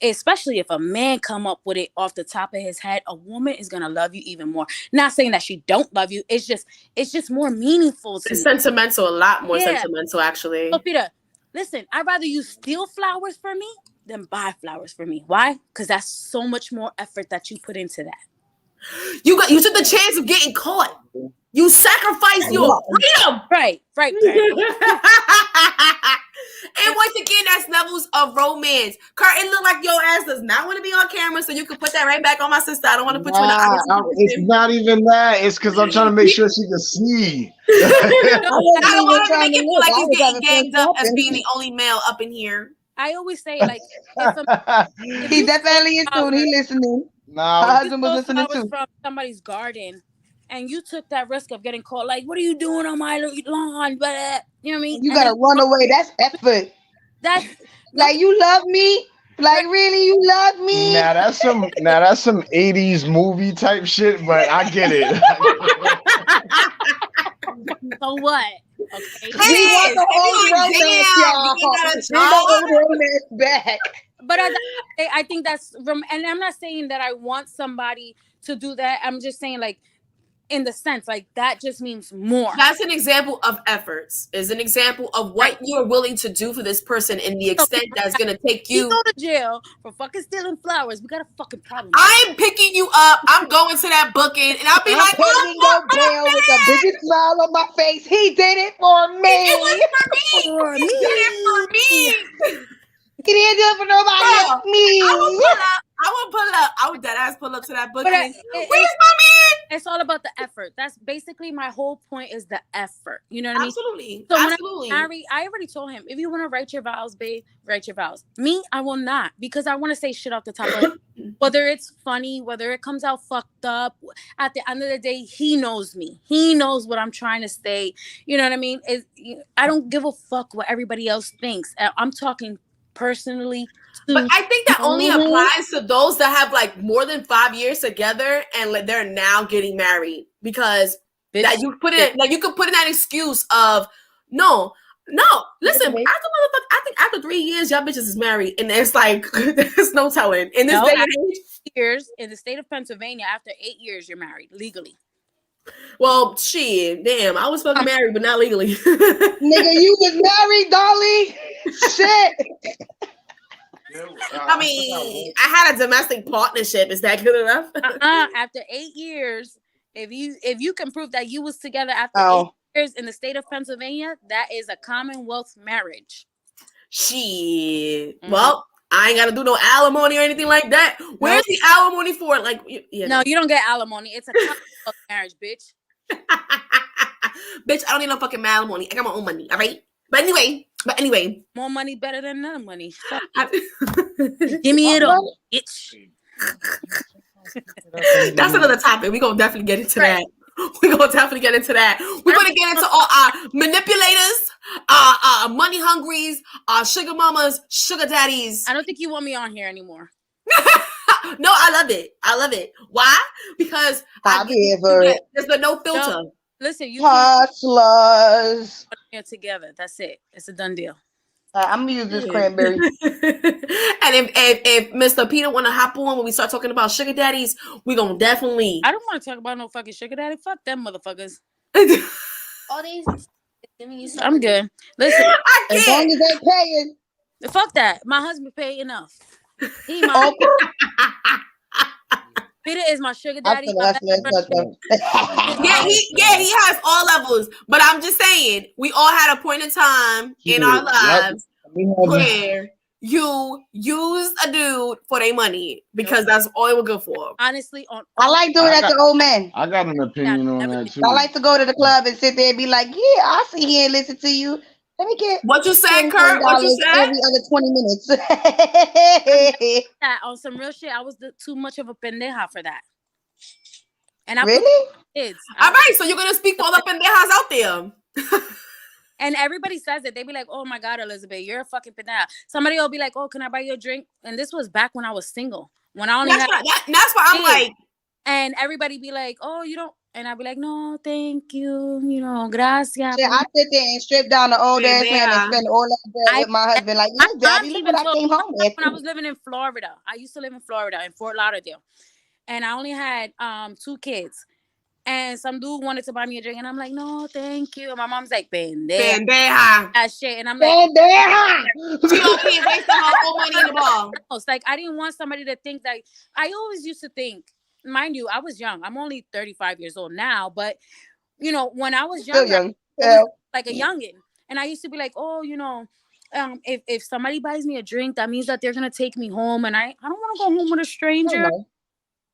especially if a man come up with it off the top of his head, a woman is gonna love you even more. Not saying that she don't love you. It's just more meaningful to It's me. sentimental, a lot more Yeah. sentimental, actually. So Peter, listen, I'd rather you steal flowers for me than buy flowers for me. Why? Because that's so much more effort that you put into that. You took the chance of getting caught. You sacrificed your freedom. Right. And once again, that's levels of romance. Kurt, it looked like your ass does not want to be on camera, so you can put that right back on my sister. I don't want to put you in the It's not even that. It's because I'm trying to make sure she can see. I I wasn't don't even want him to trying make to it feel look. like I he's was getting having ganged fun up as talking. being the only male up in here. I always say, like, if He you definitely is stole tuned. He listening. Her Nah, husband was those listening flowers too. from somebody's garden, and you took that risk of getting caught, like, what are you doing on my lawn? But you know what I mean? You And gotta then run away. That's effort. that's Like, you love me? Like, really, you love me? now that's some 80s movie type shit, but I get it. so what? Okay. We want the old romance, y'all. You got a Bring the old romance back. But I think that's and I'm not saying that I want somebody to do that. I'm just saying, like, in the sense, like, that just means more. That's an example of efforts. Is an example of what you're willing to do for this person and the extent that's going to take You you. go to jail for fucking stealing flowers. We got a fucking problem. I'm picking you up. I'm going to that booking, and I'll be I'm like, paying your bail with the biggest smile on my face. He did it for me. It was for me. For He did it for me. He didn't do it for nobody Girl, else. Me. I will pull up. I would dead ass pull up to that booking. But Where's my man? it's all about the effort. That's basically my whole point, is the effort. You know what I mean? Absolutely. So Absolutely. when I already told him, if you want to write your vows, babe, write your vows. Me, I will not, because I want to say shit off the top of it. Whether it's funny, whether it comes out fucked up. At the end of the day, he knows me. He knows what I'm trying to say. You know what I mean? I don't give a fuck what everybody else thinks. I'm talking personally. But I think that only applies to those that have like more than 5 years together and like they're now getting married, because that you put in, like, you could put in that excuse of no. Listen, I think after 3 years, y'all bitches is married, and it's like there's no telling in this day and age. Years in the state of Pennsylvania, after 8 years, you're married legally. Well, shit, damn, I was fucking married, but not legally. Nigga, you was married, Dolly. Shit. I mean, I had a domestic partnership. Is that good enough? After 8 years, if you can prove that you was together after 8 years in the state of Pennsylvania, that is a Commonwealth marriage. Shit. Well, I ain't gotta do no alimony or anything like that. Where's the alimony for? Like, no, you don't get alimony. It's a Commonwealth marriage, bitch. Bitch, I don't need no fucking alimony. I got my own money. All right. But anyway, more money better than none money. Give me it all, bitch. That's another topic. We're gonna definitely get into that. We're gonna definitely get into that. We're gonna get into all our manipulators, money hungries, sugar mamas, sugar daddies. I don't think you want me on here anymore. No, I love it. I love it. Why? Because there's no filter. No, listen, you hustlers together. That's it. It's a done deal. I'm gonna use this cranberry. And if Mr. Peter want to hop on when we start talking about sugar daddies, we gonna definitely. I don't want to talk about no fucking sugar daddy. Fuck them motherfuckers. All these. I'm good. Listen, as long as they paying. Fuck that. My husband pay enough. He my Peter is my sugar daddy. He has all levels. But I'm just saying, we all had a point in time in our lives where you use a dude for their money because that's all it was good for. Honestly, I like doing that to old men. I got an opinion on that too. I like to go to the club and sit there and be like, yeah, I'll sit here and listen to you. Let me get what you said, Kurt. What you said? Every other 20 minutes. On some real shit, I was too much of a pendeja for that. And I really? Kids. All right, so you're gonna speak for all the pendejas out there. And everybody says it. They be like, "Oh my God, Elizabeth, you're a fucking pendeja." Somebody will be like, "Oh, can I buy you a drink?" And this was back when I was single. When I only that's why I'm like. And everybody be like, "Oh, you don't." And I'd be like, no, thank you. You know, gracias. Shit, I sit there and strip down the old ass man and Pendeja. spend all that bread with my husband. Like, My look, mom daddy, look even what I told came me home with. when I was living in Florida. I used to live in Florida, in Fort Lauderdale. And I only had 2 kids. And some dude wanted to buy me a drink. And I'm like, no, thank you. And my mom's like, pendeja. Pendeja. That shit. And I'm like, Pendeja. She over here wasting her own money in the ball. it's like, I didn't want somebody to think that. I always used to think, mind you, I was young. I'm only 35 years old now. But, you know, when I was Still younger, young. I Yeah. was like a youngin. And I used to be like, oh, you know, if somebody buys me a drink, that means that they're going to take me home. And I don't want to go home with a stranger.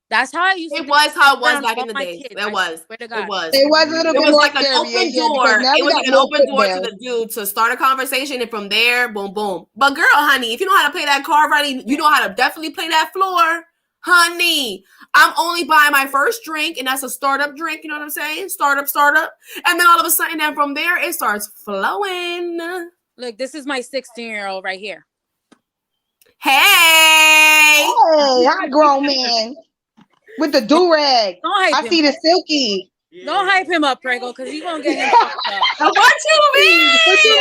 That's how I used to It think was how it was around back all in the my days. kids. It was. Swear to It God. was. It was a little It bit was more like an scary, open yeah, door. because now It we was got like an more open door football. to the dude to start a conversation, and from there, boom, boom. But girl, honey, if you know how to play that card right, you know how to definitely play that floor, honey. I'm only buying my first drink, and that's a startup drink. You know what I'm saying? Startup. And then all of a sudden, then from there, it starts flowing. Look, this is my 16-year-old right here. Hey. Hey, hi, grown man. With the do-rag. Don't hype I him. see the silky. Don't hype him up, Prego, because he's going to get him fucked up. What you mean? What you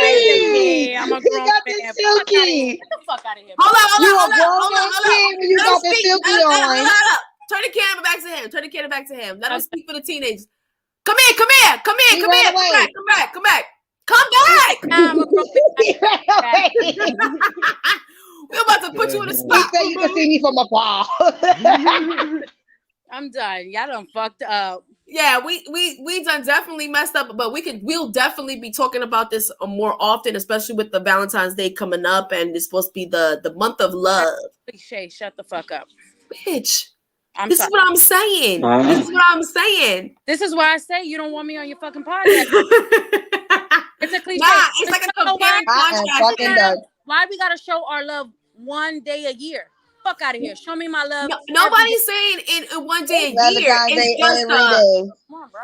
mean? Yeah, I'm a He grown got man. the Get the silky. fuck out of here. Hold You a on. grown ass kid when you Let him got the speak. silky Hold on. up. Turn the camera back to him. Let him speak for the teenagers. Come here. He ran away. Come back. Come back. I'm a grown man. He ran away. We're about to put you in a He spot. said you can see me from afar. I'm done. Y'all done fucked up. Yeah, we done definitely messed up, but we'll definitely be talking about this more often, especially with the Valentine's Day coming up, and it's supposed to be the month of love. Shay, shut the fuck up. Bitch, I'm this sorry. is what I'm saying. This is why I say you don't want me on your fucking podcast. It's a cliche. Nah, it's like a You know why? comparing I am contrast. fucking done. Why we gotta show our love one day a year? Fuck out of here. Show me my love. Nobody's saying in one day a year. Valentine's Day It's just every day. Come on, bro.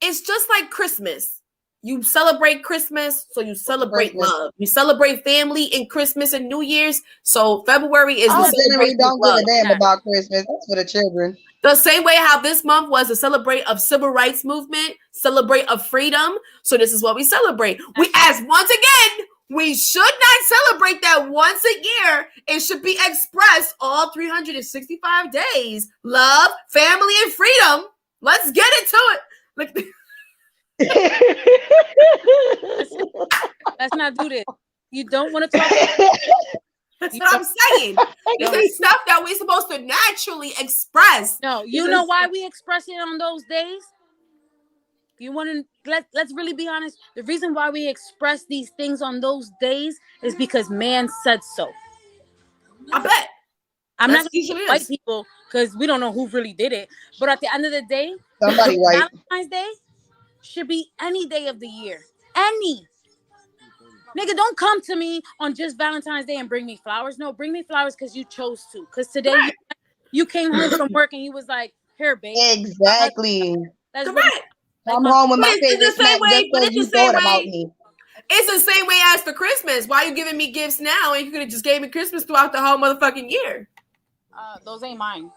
It's just like Christmas. You celebrate Christmas, so you celebrate Christmas. love. You celebrate family in Christmas and New Year's. So February is I the generally celebration of don't give love. a damn about Christmas. That's for the children. The same way how this month was a celebrate of civil rights movement, celebrate of freedom. So this is what we celebrate. Once again, we should not celebrate that once a year. It should be expressed all 365 days. Love, family, and freedom. Let's get into it. Let's not do this. You don't want to talk. That's what I'm saying. This is stuff that we're supposed to naturally express. No, you know why we express it on those days? You want to let's really be honest. The reason why we express these things on those days is because man said so. I bet. I'm That's not going to white people because we don't know who really did it. But at the end of the day, Somebody white. Valentine's Day should be any day of the year. Any. Nigga, don't come to me on just Valentine's Day and bring me flowers. No, bring me flowers because you chose to. Because today you came home from work and you was like, here, babe. Exactly. Let's Correct. I'm home with my But it's favorite the same snack way, just but because it's you the same thought about way. me. It's the same way as for Christmas. Why are you giving me gifts now and you could have just gave me Christmas throughout the whole motherfucking year? those ain't mine.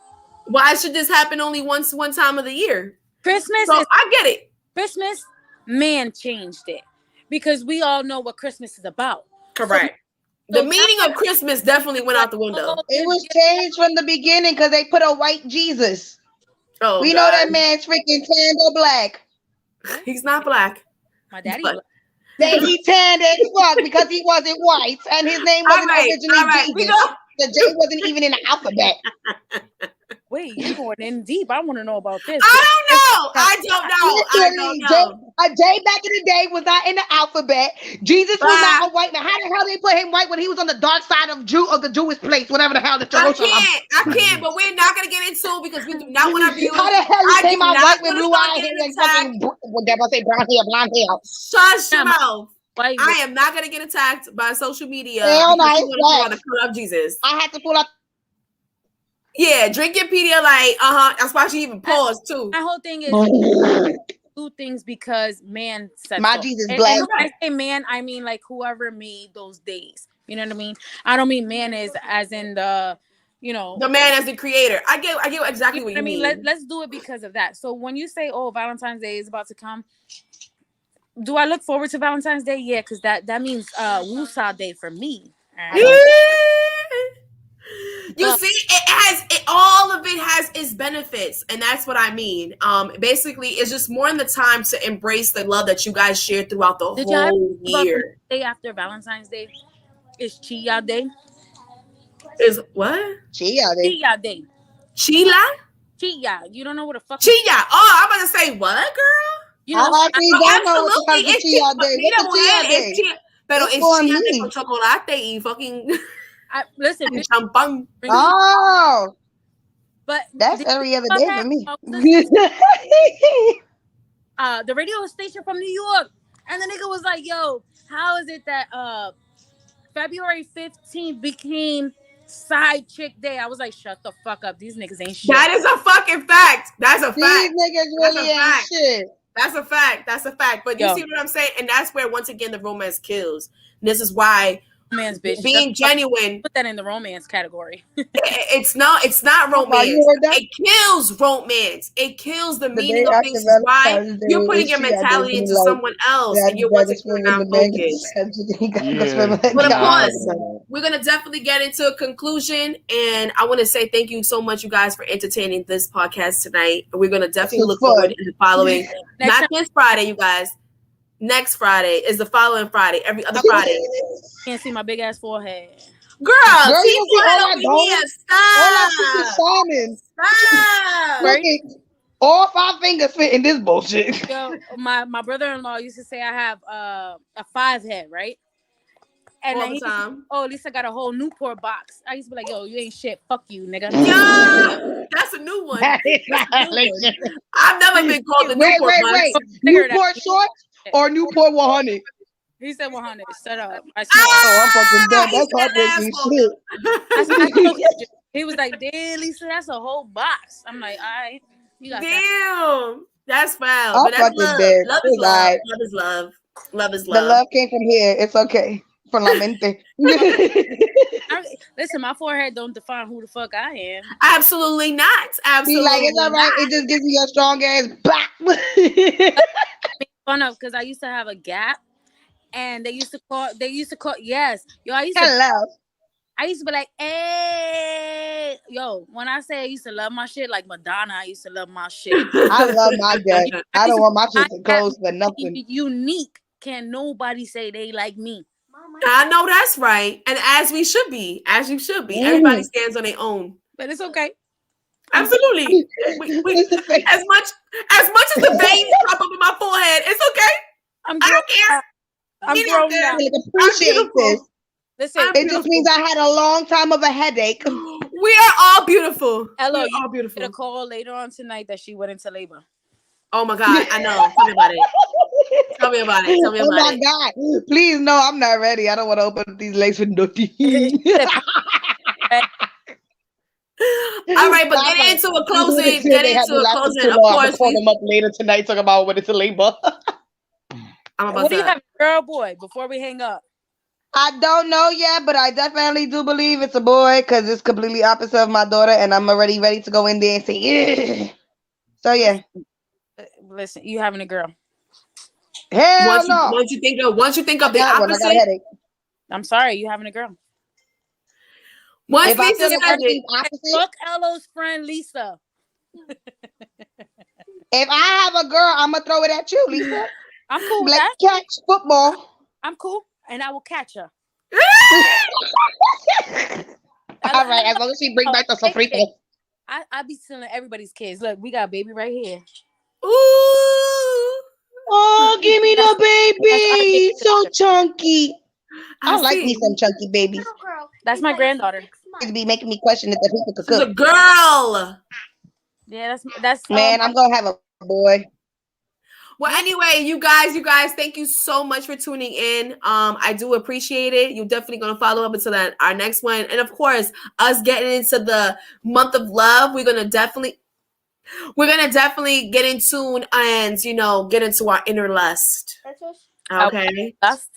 Why should this happen only one time of the year? Christmas So is I get it. Christmas, man changed it. Because we all know what Christmas is about. Correct. So the meaning of Christmas definitely went out the window. It was changed from the beginning because they put a white Jesus. Oh, we God. know that man's freaking tanned or black. He's not black. My daddy But- black. That he tanned as fuck because he wasn't white and his name wasn't originally Jesus. The J wasn't even in the alphabet. Wait, you're going in deep. I want to know about this. I don't know. A J back in the day was not in the alphabet. Jesus was not a white man. How the hell they put him white when he was on the dark side of the Jewish place, whatever the hell the Jerusalem? I can't, but we're not gonna get into because we do not want to abuse. How the hell you came out white with blue eyes and fucking brown hair, blonde hair? Shut your mouth. I am not gonna get attacked by social media. Hell no, because you want to cut up Jesus. I had to pull up. Yeah, drink your Pedialyte. That's why she even paused too. My whole thing is do things because man said my so. Jesus And black. when I say man, I mean like whoever made those days. You know what I mean? I don't mean man as in the you know, the man as the creator. I get exactly what you mean. Let's do it because of that. So when you say, "Oh, Valentine's Day is about to come," do I look forward to Valentine's Day? Yeah, because that means Wusa Day for me. You see, all of it has its benefits, and that's what I mean. Basically, it's just more in the time to embrace the love that you guys share throughout the whole year. The day after Valentine's Day is Chia Day. Is what? Chia Day. Chila? Chia. You don't know what the fuck? Chia. Oh, I'm about to say what, girl? You know, I actually don't know what the fuck the Chia Day. Mira, What's the Chia Day? Pero It's es for chia me. con chocolate y fucking listen, champán. Oh, but that's every other day for me. The radio station from New York, and the nigga was like, "Yo, how is it that February 15th became Side Chick Day?" I was like, "Shut the fuck up. These niggas ain't shit." That is a fucking fact. That's a fact. These niggas really ain't shit. That's a fact. That's a fact. But you see what I'm saying? And that's where, once again, the romance kills. And this is why romance, bitch. Being genuine. Put that in the romance category. It's not romance. It kills romance. It kills the meaning of things. Why you're putting your mentality into someone else and you're once again not focused. But of course, we're going to definitely get into a conclusion. And I want to say thank you so much, you guys, for entertaining this podcast tonight. We're going to definitely look forward to the following. Not this Friday, you guys. Next Friday is the following Friday. Every other Friday. Can't see my big ass forehead. Girl, see forehead over here. Stop. All 5 fingers fit in this bullshit. Yo, my brother-in-law used to say I have a 5 head, right? And all the time. Lisa got a whole Newport box. I used to be like, "Yo, you ain't shit. Fuck you, nigga." Yeah, that's a new one. I've never been called the Newport box. Wait. Newport shorts or Newport 100? He said 100. Shut up. I'm fucking dead. That's heartbreaking shit. He was like, "Damn, Lisa, that's a whole box." I'm like, "All right, you got damn, that's foul." But that's love. Dead. Love is love. Love is love. Love is love. The love came from here. It's okay. From la mente. Listen, my forehead don't define who the fuck I am. Absolutely not. Absolutely. Like, it's all right. It just gives you a strong ass back. Fun of because I used to have a gap, and they used to call. Yes, yo. I used to be like, "Hey, yo." When I say I used to love my shit, like Madonna, I used to love my shit. I love my gut. I don't want my shit to close for nothing. Unique. Can nobody say they like me? I know that's right, and as we should be, as you should be. Everybody stands on their own, but it's okay. Absolutely. As much as the veins pop up in my forehead, it's okay. I don't care. I'm grown now. Appreciate this. Listen, it just means I had a long time of a headache. We are all beautiful. Hello, you all beautiful. Get a call later on tonight that she went into labor. Oh my God, I know. Tell me about it. Tell me about it. Oh my God. Please, no, I'm not ready. I don't want to open these legs with no teeth. All right, but get into a closing. Of course, call them up later tonight. Talk about when it's a labor. What do you have, girl, boy? Before we hang up, I don't know yet, but I definitely do believe it's a boy because it's completely opposite of my daughter, and I'm already ready to go in there and say, "Yeah." So yeah. Listen, you having a girl? Hell no. Once you think of the opposite, I got a headache. I'm sorry, you having a girl. Once if Lisa said it, fuck Ello's friend Lisa. If I have a girl, I'm gonna throw it at you, Lisa. I'm cool. Let's catch football. I'm cool, and I will catch her. All right, as long as she bring back the sofrito. I be stealing everybody's kids. Look, we got a baby right here. Ooh! Oh, give me the baby. So chunky. I like me some chunky babies. That's my granddaughter. It'd be making me question if the people could cook. The girl. Yeah, that's man. I'm gonna have a boy. Well, anyway, you guys, thank you so much for tuning in. I do appreciate it. You're definitely gonna follow up until our next one, and of course, us getting into the month of love. We're gonna definitely get in tune and get into our inner lust. Okay, lust.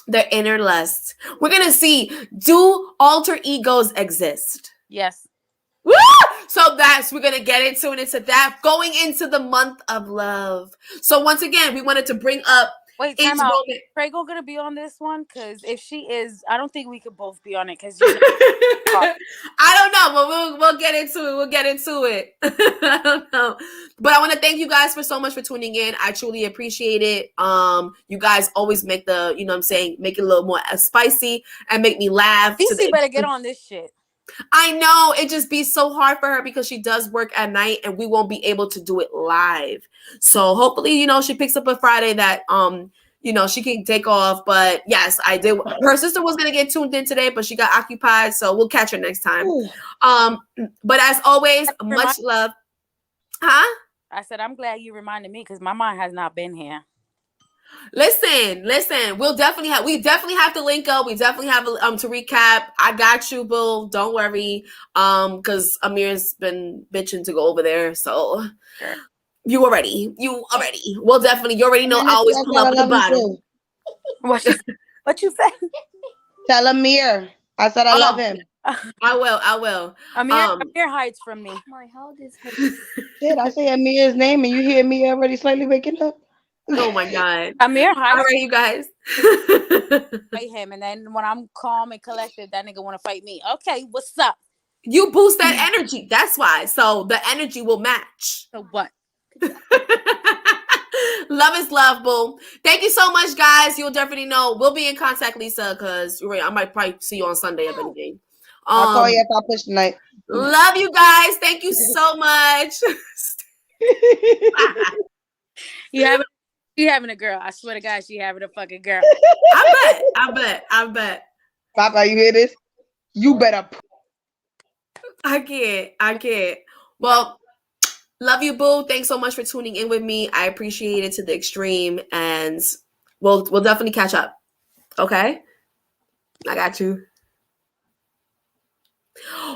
The inner lust. We're gonna see, do alter egos exist? Yes. Woo! So we're gonna get into that, going into the month of love. So once again, we wanted to bring up. Wait, time out. Prego gonna be on this one? Because if she is, I don't think we could both be on it. Because I don't know, but we'll get into it. We'll get into it. I don't know, but I want to thank you guys for so much for tuning in. I truly appreciate it. You guys always make the, you know what I'm saying, make it a little more spicy and make me laugh. DC better get on this shit. I know it just be so hard for her because she does work at night and we won't be able to do it live. So hopefully, you know, she picks up a Friday that you know, she can take off. But yes, I did. Her sister was gonna get tuned in today, but she got occupied. So we'll catch her next time. But as always, much love. Huh? I said I'm glad you reminded me because my mind has not been here. Listen. We definitely have to link up. We definitely have to recap. I got you, boo. Don't worry. Because Amir's been bitching to go over there. So sure. You already. Well, definitely. You already know. I always pull up at the bottom. What you said? Tell Amir. I said I love him. I will. Amir hides from me. My heart is Shit, I say Amir's name and you hear me already slightly waking up. Oh my God. Amir hides. All right, you guys. Fight him, and then when I'm calm and collected, that nigga want to fight me. Okay, what's up? You boost that energy. That's why. So the energy will match. So what? Love is love, boo. Thank you so much, guys. You'll definitely know. We'll be in contact, Lisa, because I might probably see you on Sunday if anything. I'll call you if I push tonight. Love you guys. Thank you so much. She having a girl. I swear to God, she having a fucking girl. I bet. Papa, you hear this? You better. I can't. Well, love you, boo. Thanks so much for tuning in with me. I appreciate it to the extreme, and we'll definitely catch up. Okay? I got you.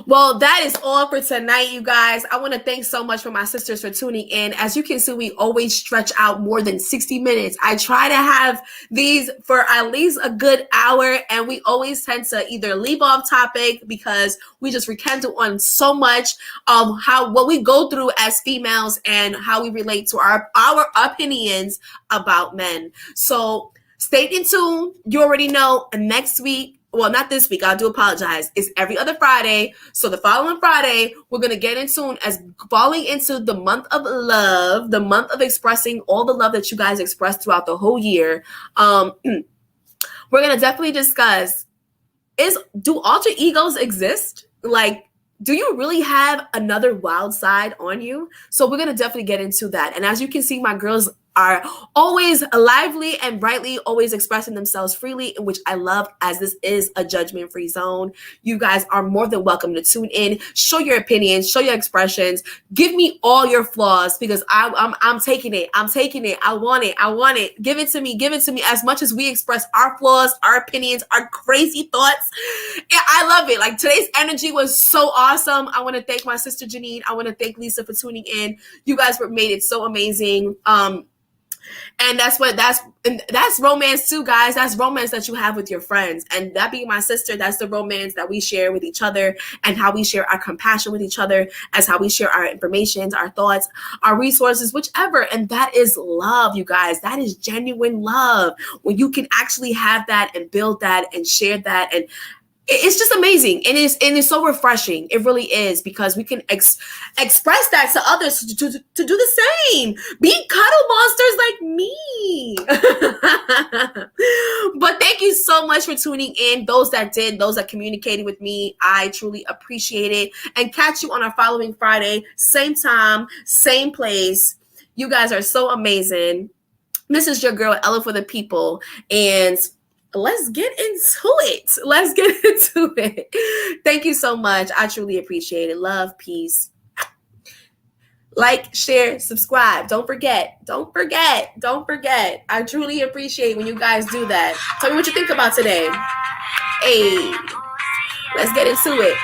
Well, that is all for tonight, you guys. I want to thank so much for my sisters for tuning in. As you can see, we always stretch out more than 60 minutes. I try to have these for at least a good hour, and we always tend to either leave off topic because we just rekindle on so much of what we go through as females and how we relate to our opinions about men. So stay in tune. You already know. Next week, well, not this week, I do apologize. It's every other Friday. So the following Friday, we're going to get in tune as falling into the month of love, the month of expressing all the love that you guys expressed throughout the whole year. We're going to definitely discuss, do alter egos exist? Like, do you really have another wild side on you? So we're going to definitely get into that. And as you can see, my girls are always lively and brightly, always expressing themselves freely, in which I love, as this is a judgment-free zone. You guys are more than welcome to tune in, show your opinions, show your expressions, give me all your flaws, because I'm taking it. I'm taking it. I want it. Give it to me. As much as we express our flaws, our opinions, our crazy thoughts. I love it. Like, today's energy was so awesome. I want to thank my sister Janine. I want to thank Lisa for tuning in. You guys made it so amazing. And that's romance too, guys. That's romance that you have with your friends. And that being my sister, that's the romance that we share with each other, and how we share our compassion with each other, as how we share our information, our thoughts, our resources, whichever. And that is love, you guys. That is genuine love. When you can actually have that and build that and share that, and it's just amazing. And it's so refreshing. It really is, because we can express that to others to do the same. Be cuddle monsters like me. But thank you so much for tuning in. Those that communicated with me, I truly appreciate it. And catch you on our following Friday, same time, same place. You guys are so amazing. This is your girl, ElloForThePeople, and let's get into it. Thank you so much. I truly appreciate it. Love, peace. Like, share, subscribe. Don't forget. I truly appreciate when you guys do that. Tell me what you think about today. Hey, let's get into it.